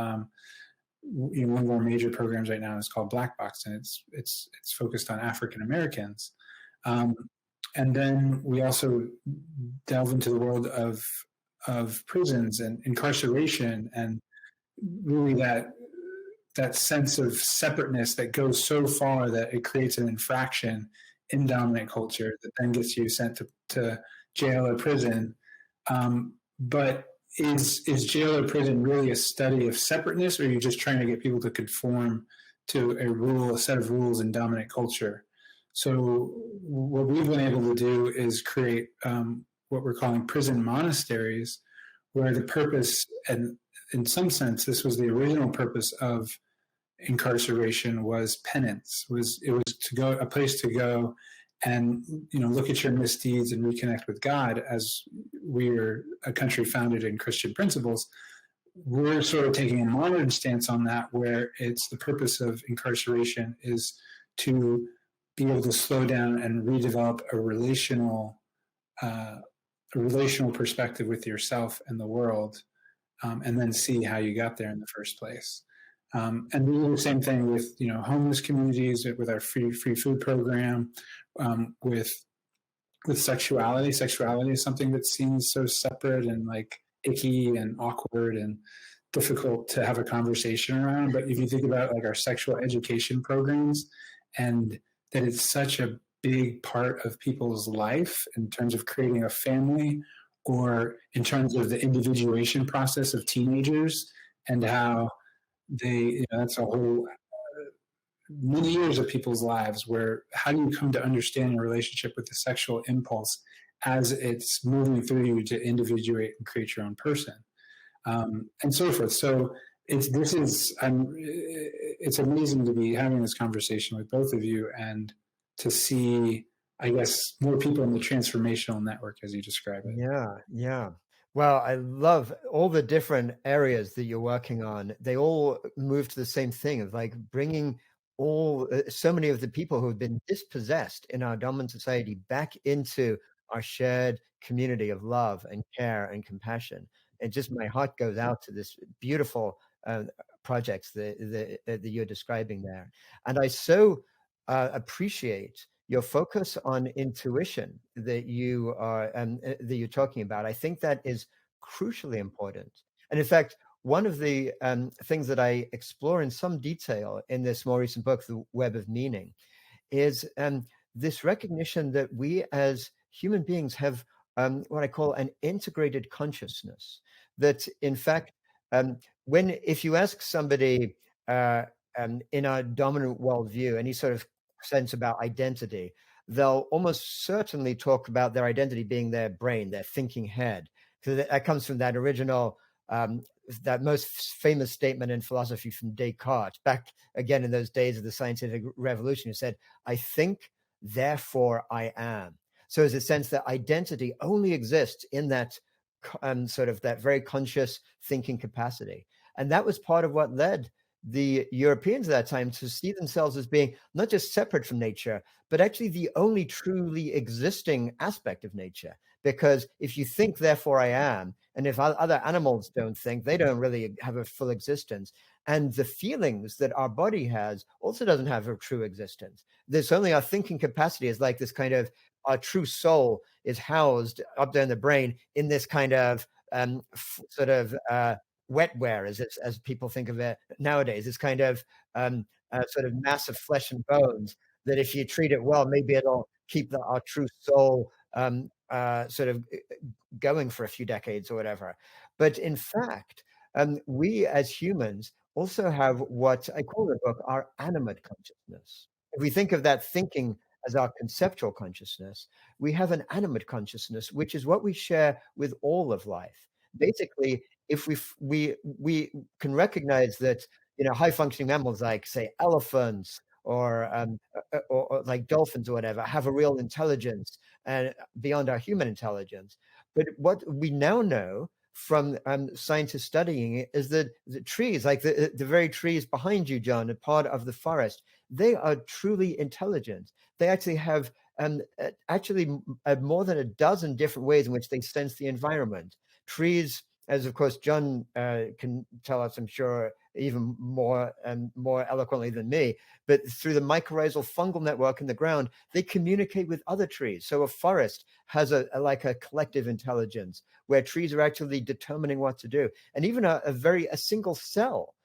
One of our major programs right now is called Black Box, and it's focused on African Americans. And then we also delve into the world of prisons and incarceration, and really that sense of separateness that goes so far that it creates an infraction in dominant culture that then gets you sent to jail or prison. But is jail or prison really a study of separateness, or are you just trying to get people to conform to a set of rules in dominant culture? So what we've been able to do is create what we're calling prison monasteries, where the purpose, and in some sense, this was the original purpose of incarceration, was penance. It was a place to go and look at your misdeeds and reconnect with God. As we are a country founded in Christian principles, we're sort of taking a modern stance on that, where it's the purpose of incarceration is to be able to slow down and redevelop a relational perspective with yourself and the world, and then see how you got there in the first place. And we do the same thing with homeless communities, with our free food program, with sexuality. Sexuality is something that seems so separate and like icky and awkward and difficult to have a conversation around. But if you think about like our sexual education programs, and that it's such a big part of people's life in terms of creating a family, or in terms of the individuation process of teenagers, and how they, that's a whole many years of people's lives, where how do you come to understand your relationship with the sexual impulse as it's moving through you to individuate and create your own person, and so forth. So it's amazing to be having this conversation with both of you, and to see, I guess, more people in the transformational network, as you describe it. Yeah. Well, I love all the different areas that you're working on. They all move to the same thing of like bringing so many of the people who have been dispossessed in our dominant society back into our shared community of love and care and compassion. And just my heart goes out to this beautiful projects that you're describing there. And I so appreciate your focus on intuition that you are that you're talking about. I think that is crucially important. And in fact, one of the things that I explore in some detail in this more recent book, The Web of Meaning, is this recognition that we as human beings have what I call an integrated consciousness. That in fact, if you ask somebody in our dominant worldview any sort of sense about identity, they'll almost certainly talk about their identity being their brain, their thinking head. So that comes from that original, that most famous statement in philosophy from Descartes, back again in those days of the scientific revolution, who said, "I think, therefore I am." So there's a sense that identity only exists in that sort of that very conscious thinking capacity. And that was part of what led the Europeans at that time to see themselves as being not just separate from nature, but actually the only truly existing aspect of nature. Because if you think, therefore I am, and if other animals don't think, they don't really have a full existence. And the feelings that our body has also doesn't have a true existence. There's only our thinking capacity is like this kind of, our true soul is housed up there in the brain in this kind of sort of wetware, as people think of it nowadays. It's kind of sort of massive flesh and bones that if you treat it well, maybe it'll keep our true soul sort of going for a few decades or whatever. But in fact, we as humans also have what I call in the book our animate consciousness. If we think of that thinking as our conceptual consciousness, we have an animate consciousness, which is what we share with all of life. Basically, if we can recognize that, high functioning mammals like, say, elephants or like dolphins or whatever have a real intelligence and beyond our human intelligence, But what we now know from scientists studying it is that the trees, like the very trees behind you, John, a part of the forest, they are truly intelligent. They actually have more than a dozen different ways in which they sense the environment. Trees, as of course John can tell us, I'm sure, even more eloquently than me, but through the mycorrhizal fungal network in the ground, they communicate with other trees. So a forest has a collective intelligence where trees are actually determining what to do. And even a single cell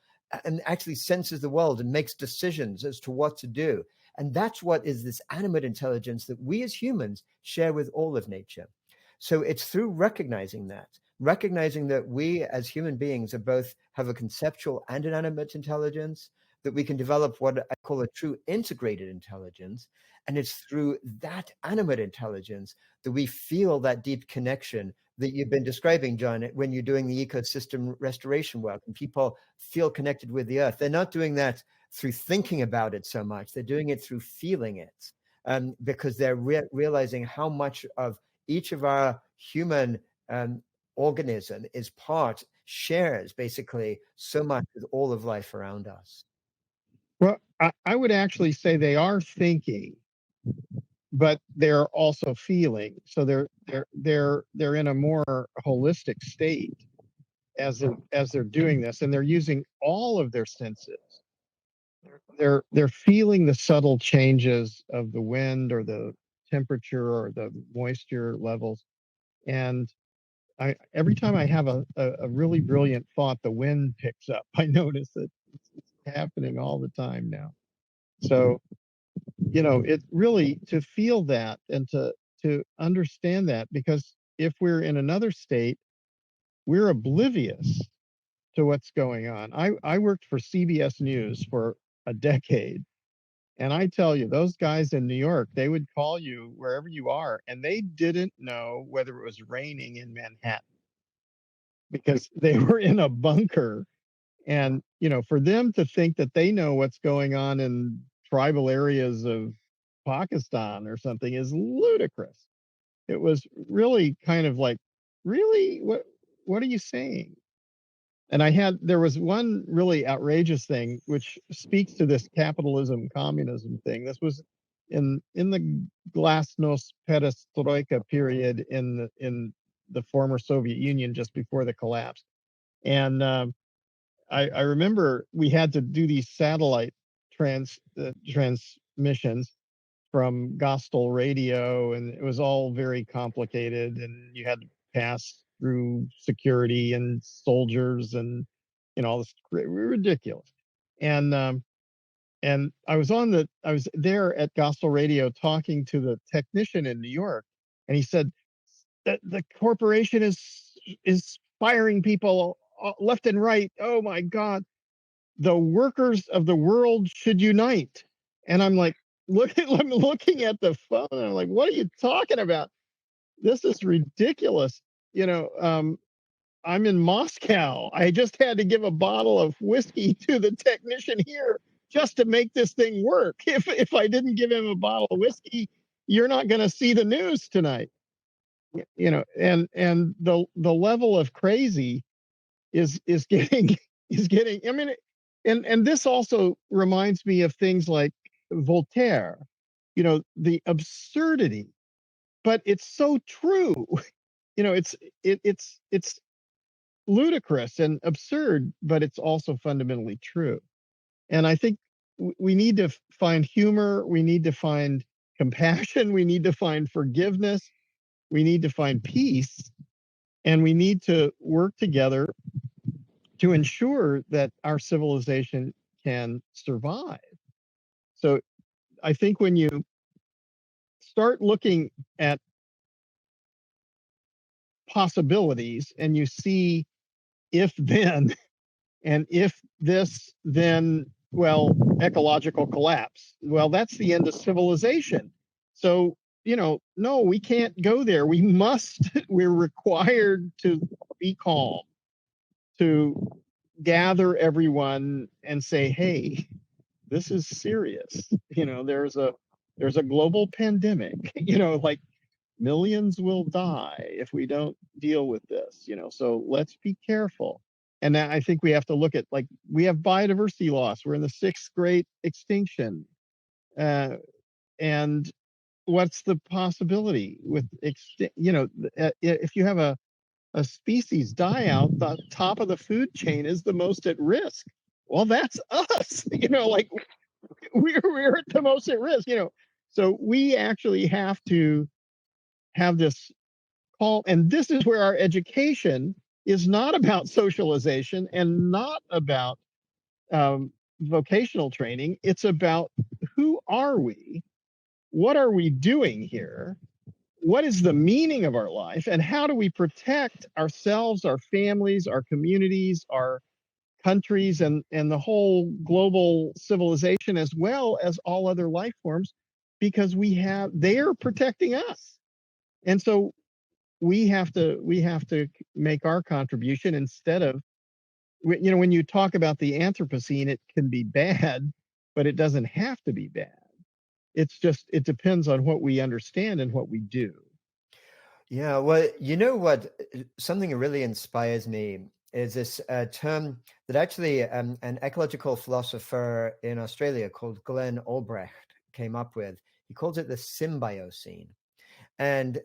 and actually senses the world and makes decisions as to what to do. And that's what is this animate intelligence that we as humans share with all of nature. So it's through recognizing that we as human beings are both have a conceptual and an animate intelligence, that we can develop what I call a true integrated intelligence. And it's through that animate intelligence that we feel that deep connection that you've been describing, John, when you're doing the ecosystem restoration work and people feel connected with the earth. They're not doing that through thinking about it so much. They're doing it through feeling it, because they're realizing how much of each of our human organism shares basically so much with all of life around us. Well, I would actually say they are thinking, but they're also feeling. So they're in a more holistic state as they're doing this, and they're using all of their senses. They're feeling the subtle changes of the wind or the temperature or the moisture levels. And every time I have a really brilliant thought, the wind picks up. I notice that it's happening all the time now. So, it really, to feel that and to understand that, because if we're in another state, we're oblivious to what's going on. I worked for CBS News for a decade. And I tell you, those guys in New York, they would call you wherever you are, and they didn't know whether it was raining in Manhattan because they were in a bunker. And, for them to think that they know what's going on in tribal areas of Pakistan or something is ludicrous. It was really kind of like, really? What are you saying? And there was one really outrageous thing which speaks to this capitalism, communism thing. This was in the glasnost perestroika period in the former Soviet Union just before the collapse. And I remember we had to do these satellite transmissions from Gostel radio, and it was all very complicated, and you had to pass through security and soldiers and all this ridiculous. And I was there at Gostel radio talking to the technician in New York, and he said that the corporation is firing people left and right. Oh my God, the workers of the world should unite. And I'm like, I'm looking at the phone, and I'm like, what are you talking about? This is ridiculous. I'm in Moscow. I just had to give a bottle of whiskey to the technician here just to make this thing work. If I didn't give him a bottle of whiskey, you're not going to see the news tonight. And the level of crazy is getting I mean, and this also reminds me of things like Voltaire, the absurdity, but it's so true. It's ludicrous and absurd, but it's also fundamentally true. And I think we need to find humor, we need to find compassion, we need to find forgiveness, we need to find peace, and we need to work together to ensure that our civilization can survive. So I think when you start looking at possibilities and you see if then, and if this, then, well, ecological collapse, well, that's the end of civilization. So, no, we can't go there. We're required to be calm, to gather everyone and say, hey, this is serious. There's a global pandemic. Like millions will die if we don't deal with this, so let's be careful. And I think we have to look at, like, we have biodiversity loss. We're in the 6th great extinction. And what's the possibility with, if you have a species die out, the top of the food chain is the most at risk. Well, that's us, like we're at the most at risk, So we actually have to have this call, and this is where our education is not about socialization and not about vocational training. It's about, who are we? What are we doing here? What is the meaning of our life? And how do we protect ourselves, our families, our communities, our countries, and the whole global civilization, as well as all other life forms? Because they're protecting us. And so we have to make our contribution, instead of, when you talk about the Anthropocene, it can be bad, but it doesn't have to be bad. It's just, it depends on what we understand and what we do. Yeah, well, you know what? Something that really inspires me is this term that actually an ecological philosopher in Australia called Glenn Albrecht came up with. He calls it the Symbiocene. And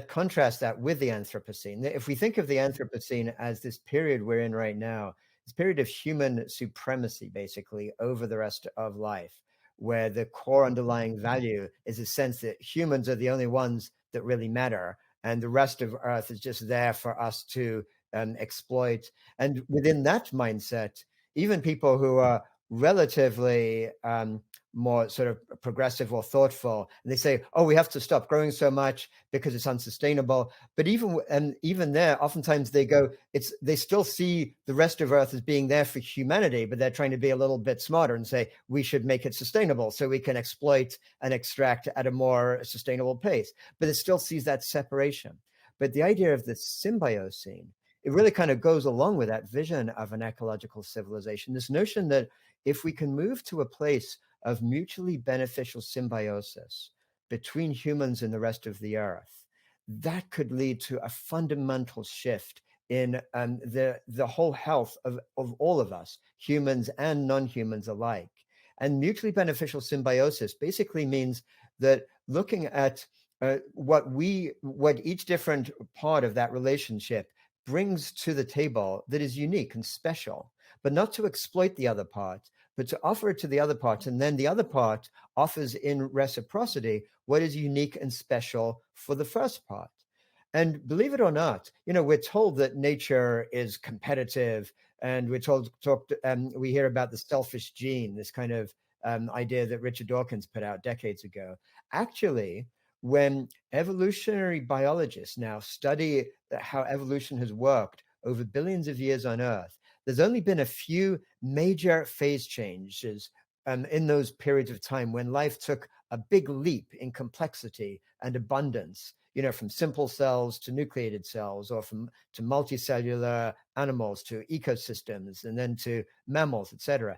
contrast that with the Anthropocene. If we think of the Anthropocene as this period we're in right now, this period of human supremacy, basically, over the rest of life, where the core underlying value is a sense that humans are the only ones that really matter, and the rest of Earth is just there for us to exploit. And within that mindset, even people who are relatively more sort of progressive or thoughtful, and they say, oh, we have to stop growing so much because it's unsustainable. But even there, oftentimes they still see the rest of Earth as being there for humanity, but they're trying to be a little bit smarter and say, we should make it sustainable so we can exploit and extract at a more sustainable pace. But it still sees that separation. But the idea of the Symbiocene, it really kind of goes along with that vision of an ecological civilization, this notion that if we can move to a place of mutually beneficial symbiosis between humans and the rest of the Earth, that could lead to a fundamental shift in the whole health of all of us, humans and non-humans alike. And mutually beneficial symbiosis basically means that looking at what each different part of that relationship brings to the table that is unique and special, but not to exploit the other part, but to offer it to the other part. And then the other part offers in reciprocity what is unique and special for the first part. And believe it or not, we're told that nature is competitive, and we hear about the selfish gene, this kind of idea that Richard Dawkins put out decades ago. Actually, when evolutionary biologists now study how evolution has worked over billions of years on Earth, there's only been a few major phase changes in those periods of time when life took a big leap in complexity and abundance, from simple cells to nucleated cells, or to multicellular animals to ecosystems, and then to mammals, etc.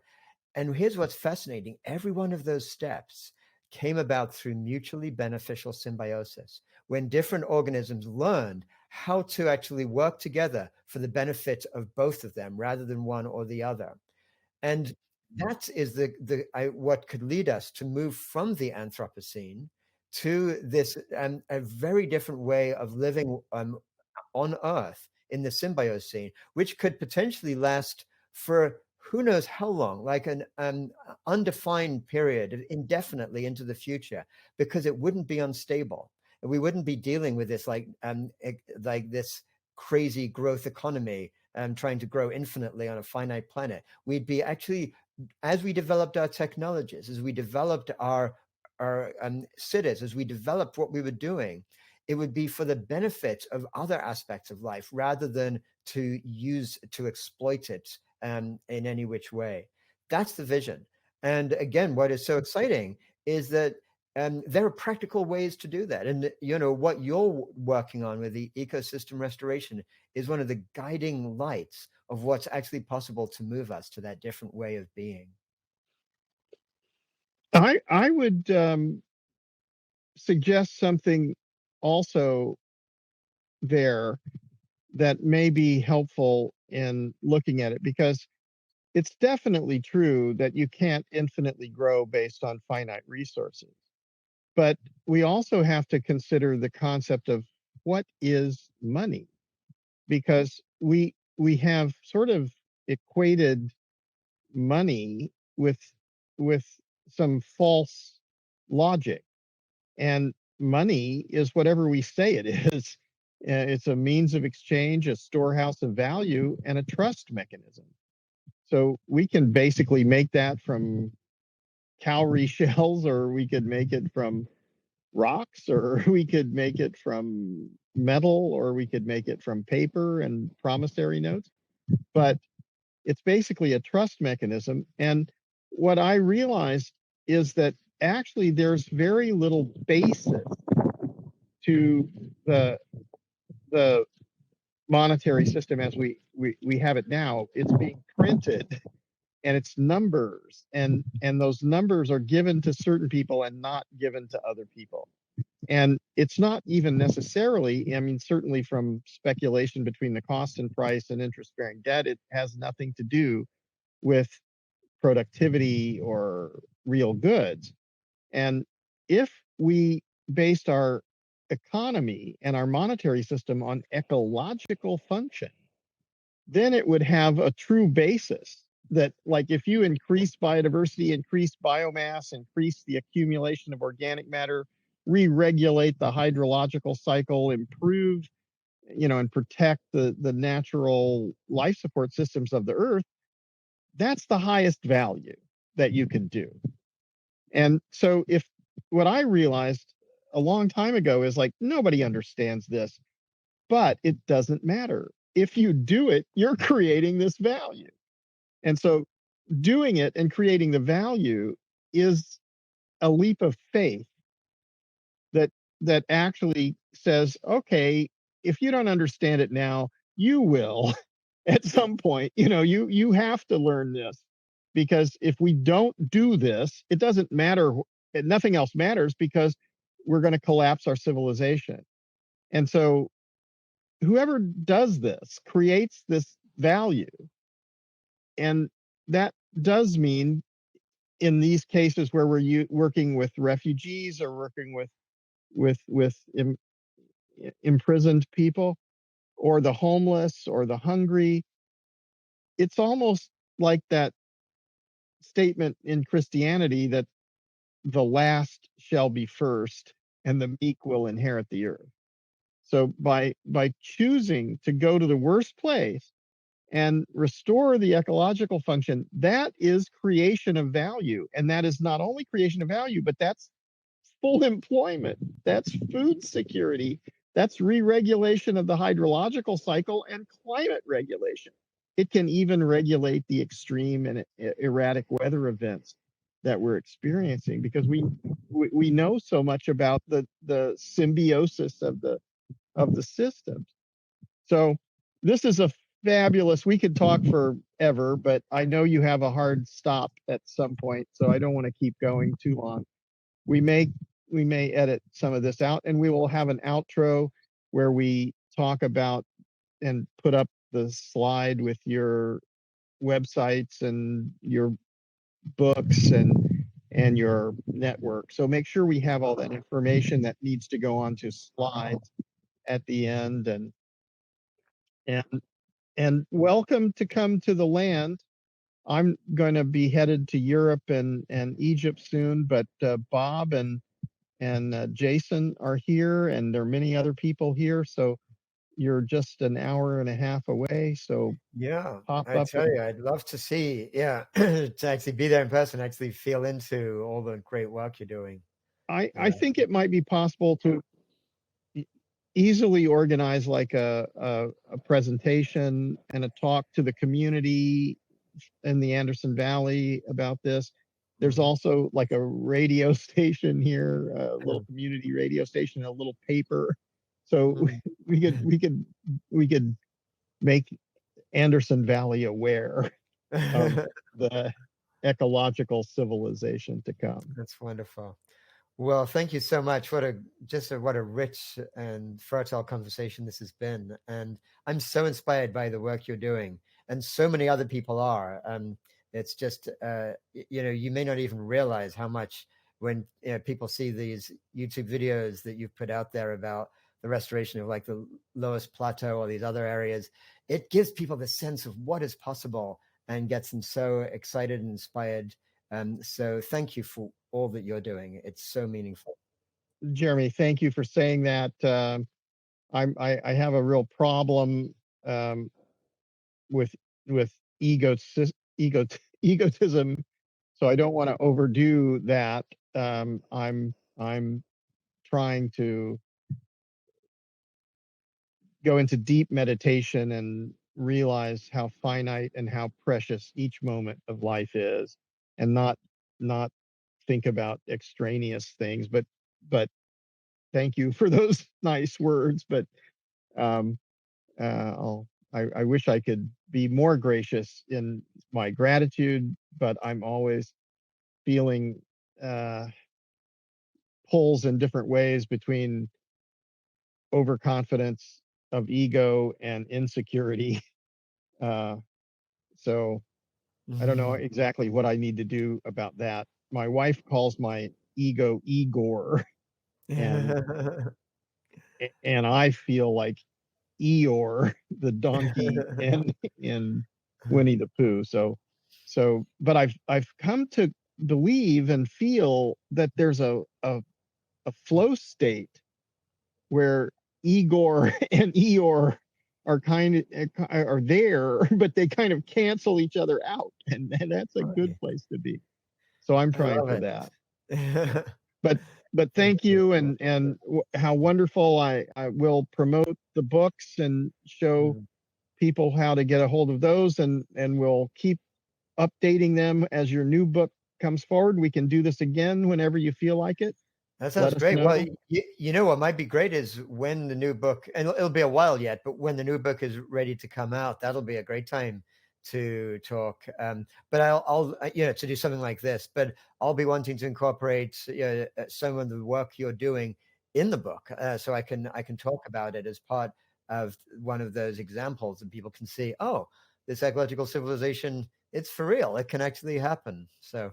And here's what's fascinating. Every one of those steps came about through mutually beneficial symbiosis, when different organisms learned how to actually work together for the benefit of both of them rather than one or the other. And that is what could lead us to move from the Anthropocene to this a very different way of living on Earth in the Symbiocene, which could potentially last for who knows how long, like an undefined period, indefinitely into the future, because it wouldn't be unstable. We wouldn't be dealing with this like this crazy growth economy trying to grow infinitely on a finite planet. We'd be actually, as we developed our technologies, as we developed our cities, as we developed what we were doing, it would be for the benefit of other aspects of life rather than to exploit it in any which way. That's the vision. And again, what is so exciting is that there are practical ways to do that. And what you're working on with the ecosystem restoration is one of the guiding lights of what's actually possible to move us to that different way of being. I would suggest something also there that may be helpful in looking at it, because it's definitely true that you can't infinitely grow based on finite resources. But we also have to consider the concept of what is money, because we have sort of equated money with some false logic. And money is whatever we say it is. It's a means of exchange, a storehouse of value, and a trust mechanism. So we can basically make that from cowrie shells, or we could make it from rocks, or we could make it from metal, or we could make it from paper and promissory notes. But it's basically a trust mechanism. And what I realized is that actually there's very little basis to the monetary system as we have it now. It's being printed, and it's numbers, and those numbers are given to certain people and not given to other people. And it's not even necessarily, I mean, certainly from speculation between the cost and price and interest bearing debt, it has nothing to do with productivity or real goods. And if we based our economy and our monetary system on ecological function, then it would have a true basis that, like, if you increase biodiversity, increase biomass, increase the accumulation of organic matter, re-regulate the hydrological cycle, improve, and protect the natural life support systems of the earth, that's the highest value that you can do. And so if what I realized a long time ago is, like, nobody understands this, but it doesn't matter. If you do it, you're creating this value. And so doing it and creating the value is a leap of faith that actually says, okay, if you don't understand it now, you will at some point. You have to learn this, because if we don't do this, it doesn't matter, nothing else matters, because we're going to collapse our civilization. And so whoever does this creates this value. And that does mean, in these cases where we're working with refugees or working with imprisoned people, or the homeless, or the hungry, it's almost like that statement in Christianity that the last shall be first and the meek will inherit the earth. So by choosing to go to the worst place and restore the ecological function, that is creation of value. And that is not only creation of value, but that's full employment, that's food security, that's re-regulation of the hydrological cycle and climate regulation. It can even regulate the extreme and erratic weather events that we're experiencing, because we know so much about the symbiosis of the systems. So this is a fabulous, we could talk forever, but I know you have a hard stop at some point, so I don't want to keep going too long. We may edit some of this out, and we will have an outro where we talk about and put up the slide with your websites and your books and your network. So make sure we have all that information that needs to go onto slides at the end. And welcome to come to the land. I'm going to be headed to Europe and Egypt soon, but Bob and Jason are here, and there are many other people here. So you're just an hour and a half away. So yeah, pop I up. tell you, I'd love to see, to actually be there in person, actually feel into all the great work you're doing. I think it might be possible to easily organize like a presentation and a talk to the community in the Anderson Valley about this. There's also like a radio station here, a little community radio station, a little paper. So we could make Anderson Valley aware of the ecological civilization to come. That's wonderful. Well, thank you so much. What a rich and fertile conversation this has been, and I'm so inspired by the work you're doing, and so many other people are. It's just you may not even realize how much when people see these YouTube videos that you've put out there about the restoration of like the lowest plateau or these other areas. It gives people the sense of what is possible and gets them so excited and inspired. So thank you for all that you're doing. It's so meaningful. Jeremy, thank you for saying that. I have a real problem with egotism, so I don't want to overdo that. I'm trying to go into deep meditation and realize how finite and how precious each moment of life is, and not think about extraneous things. But thank you for those nice words. But I wish I could be more gracious in my gratitude, but I'm always feeling pulls in different ways between overconfidence of ego and insecurity. So I don't know exactly what I need to do about that. My wife calls my ego Igor, and I feel like Eeyore, the donkey, in Winnie the Pooh. But I've come to believe and feel that there's a flow state where Igor and Eeyore are there, but they kind of cancel each other out, and that's a good place to be. So I'm trying for that. But thank you, and how wonderful. I will promote the books and show people how to get a hold of those, and we'll keep updating them as your new book comes forward. We can do this again whenever you feel like it. That sounds great. Well, you know what might be great is when the new book, and it'll be a while yet, but when the new book is ready to come out, that'll be a great time to talk. But I'll to do something like this. But I'll be wanting to incorporate some of the work you're doing in the book, so I can talk about it as part of one of those examples, and people can see, oh, this ecological civilization, it's for real. It can actually happen. So,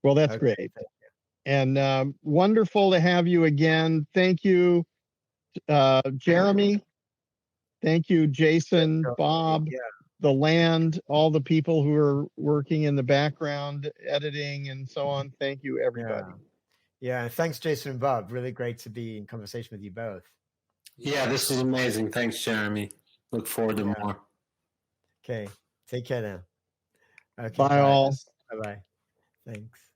well, that's great. And wonderful to have you again. Thank you, Jeremy. Thank you, Jason, Bob, the land, all the people who are working in the background, editing and so on. Thank you, everybody. Yeah, thanks, Jason and Bob. Really great to be in conversation with you both. Yeah, this is amazing. Thanks, Jeremy. Look forward to more. Okay, take care now. Okay, bye all. Bye-bye. Thanks.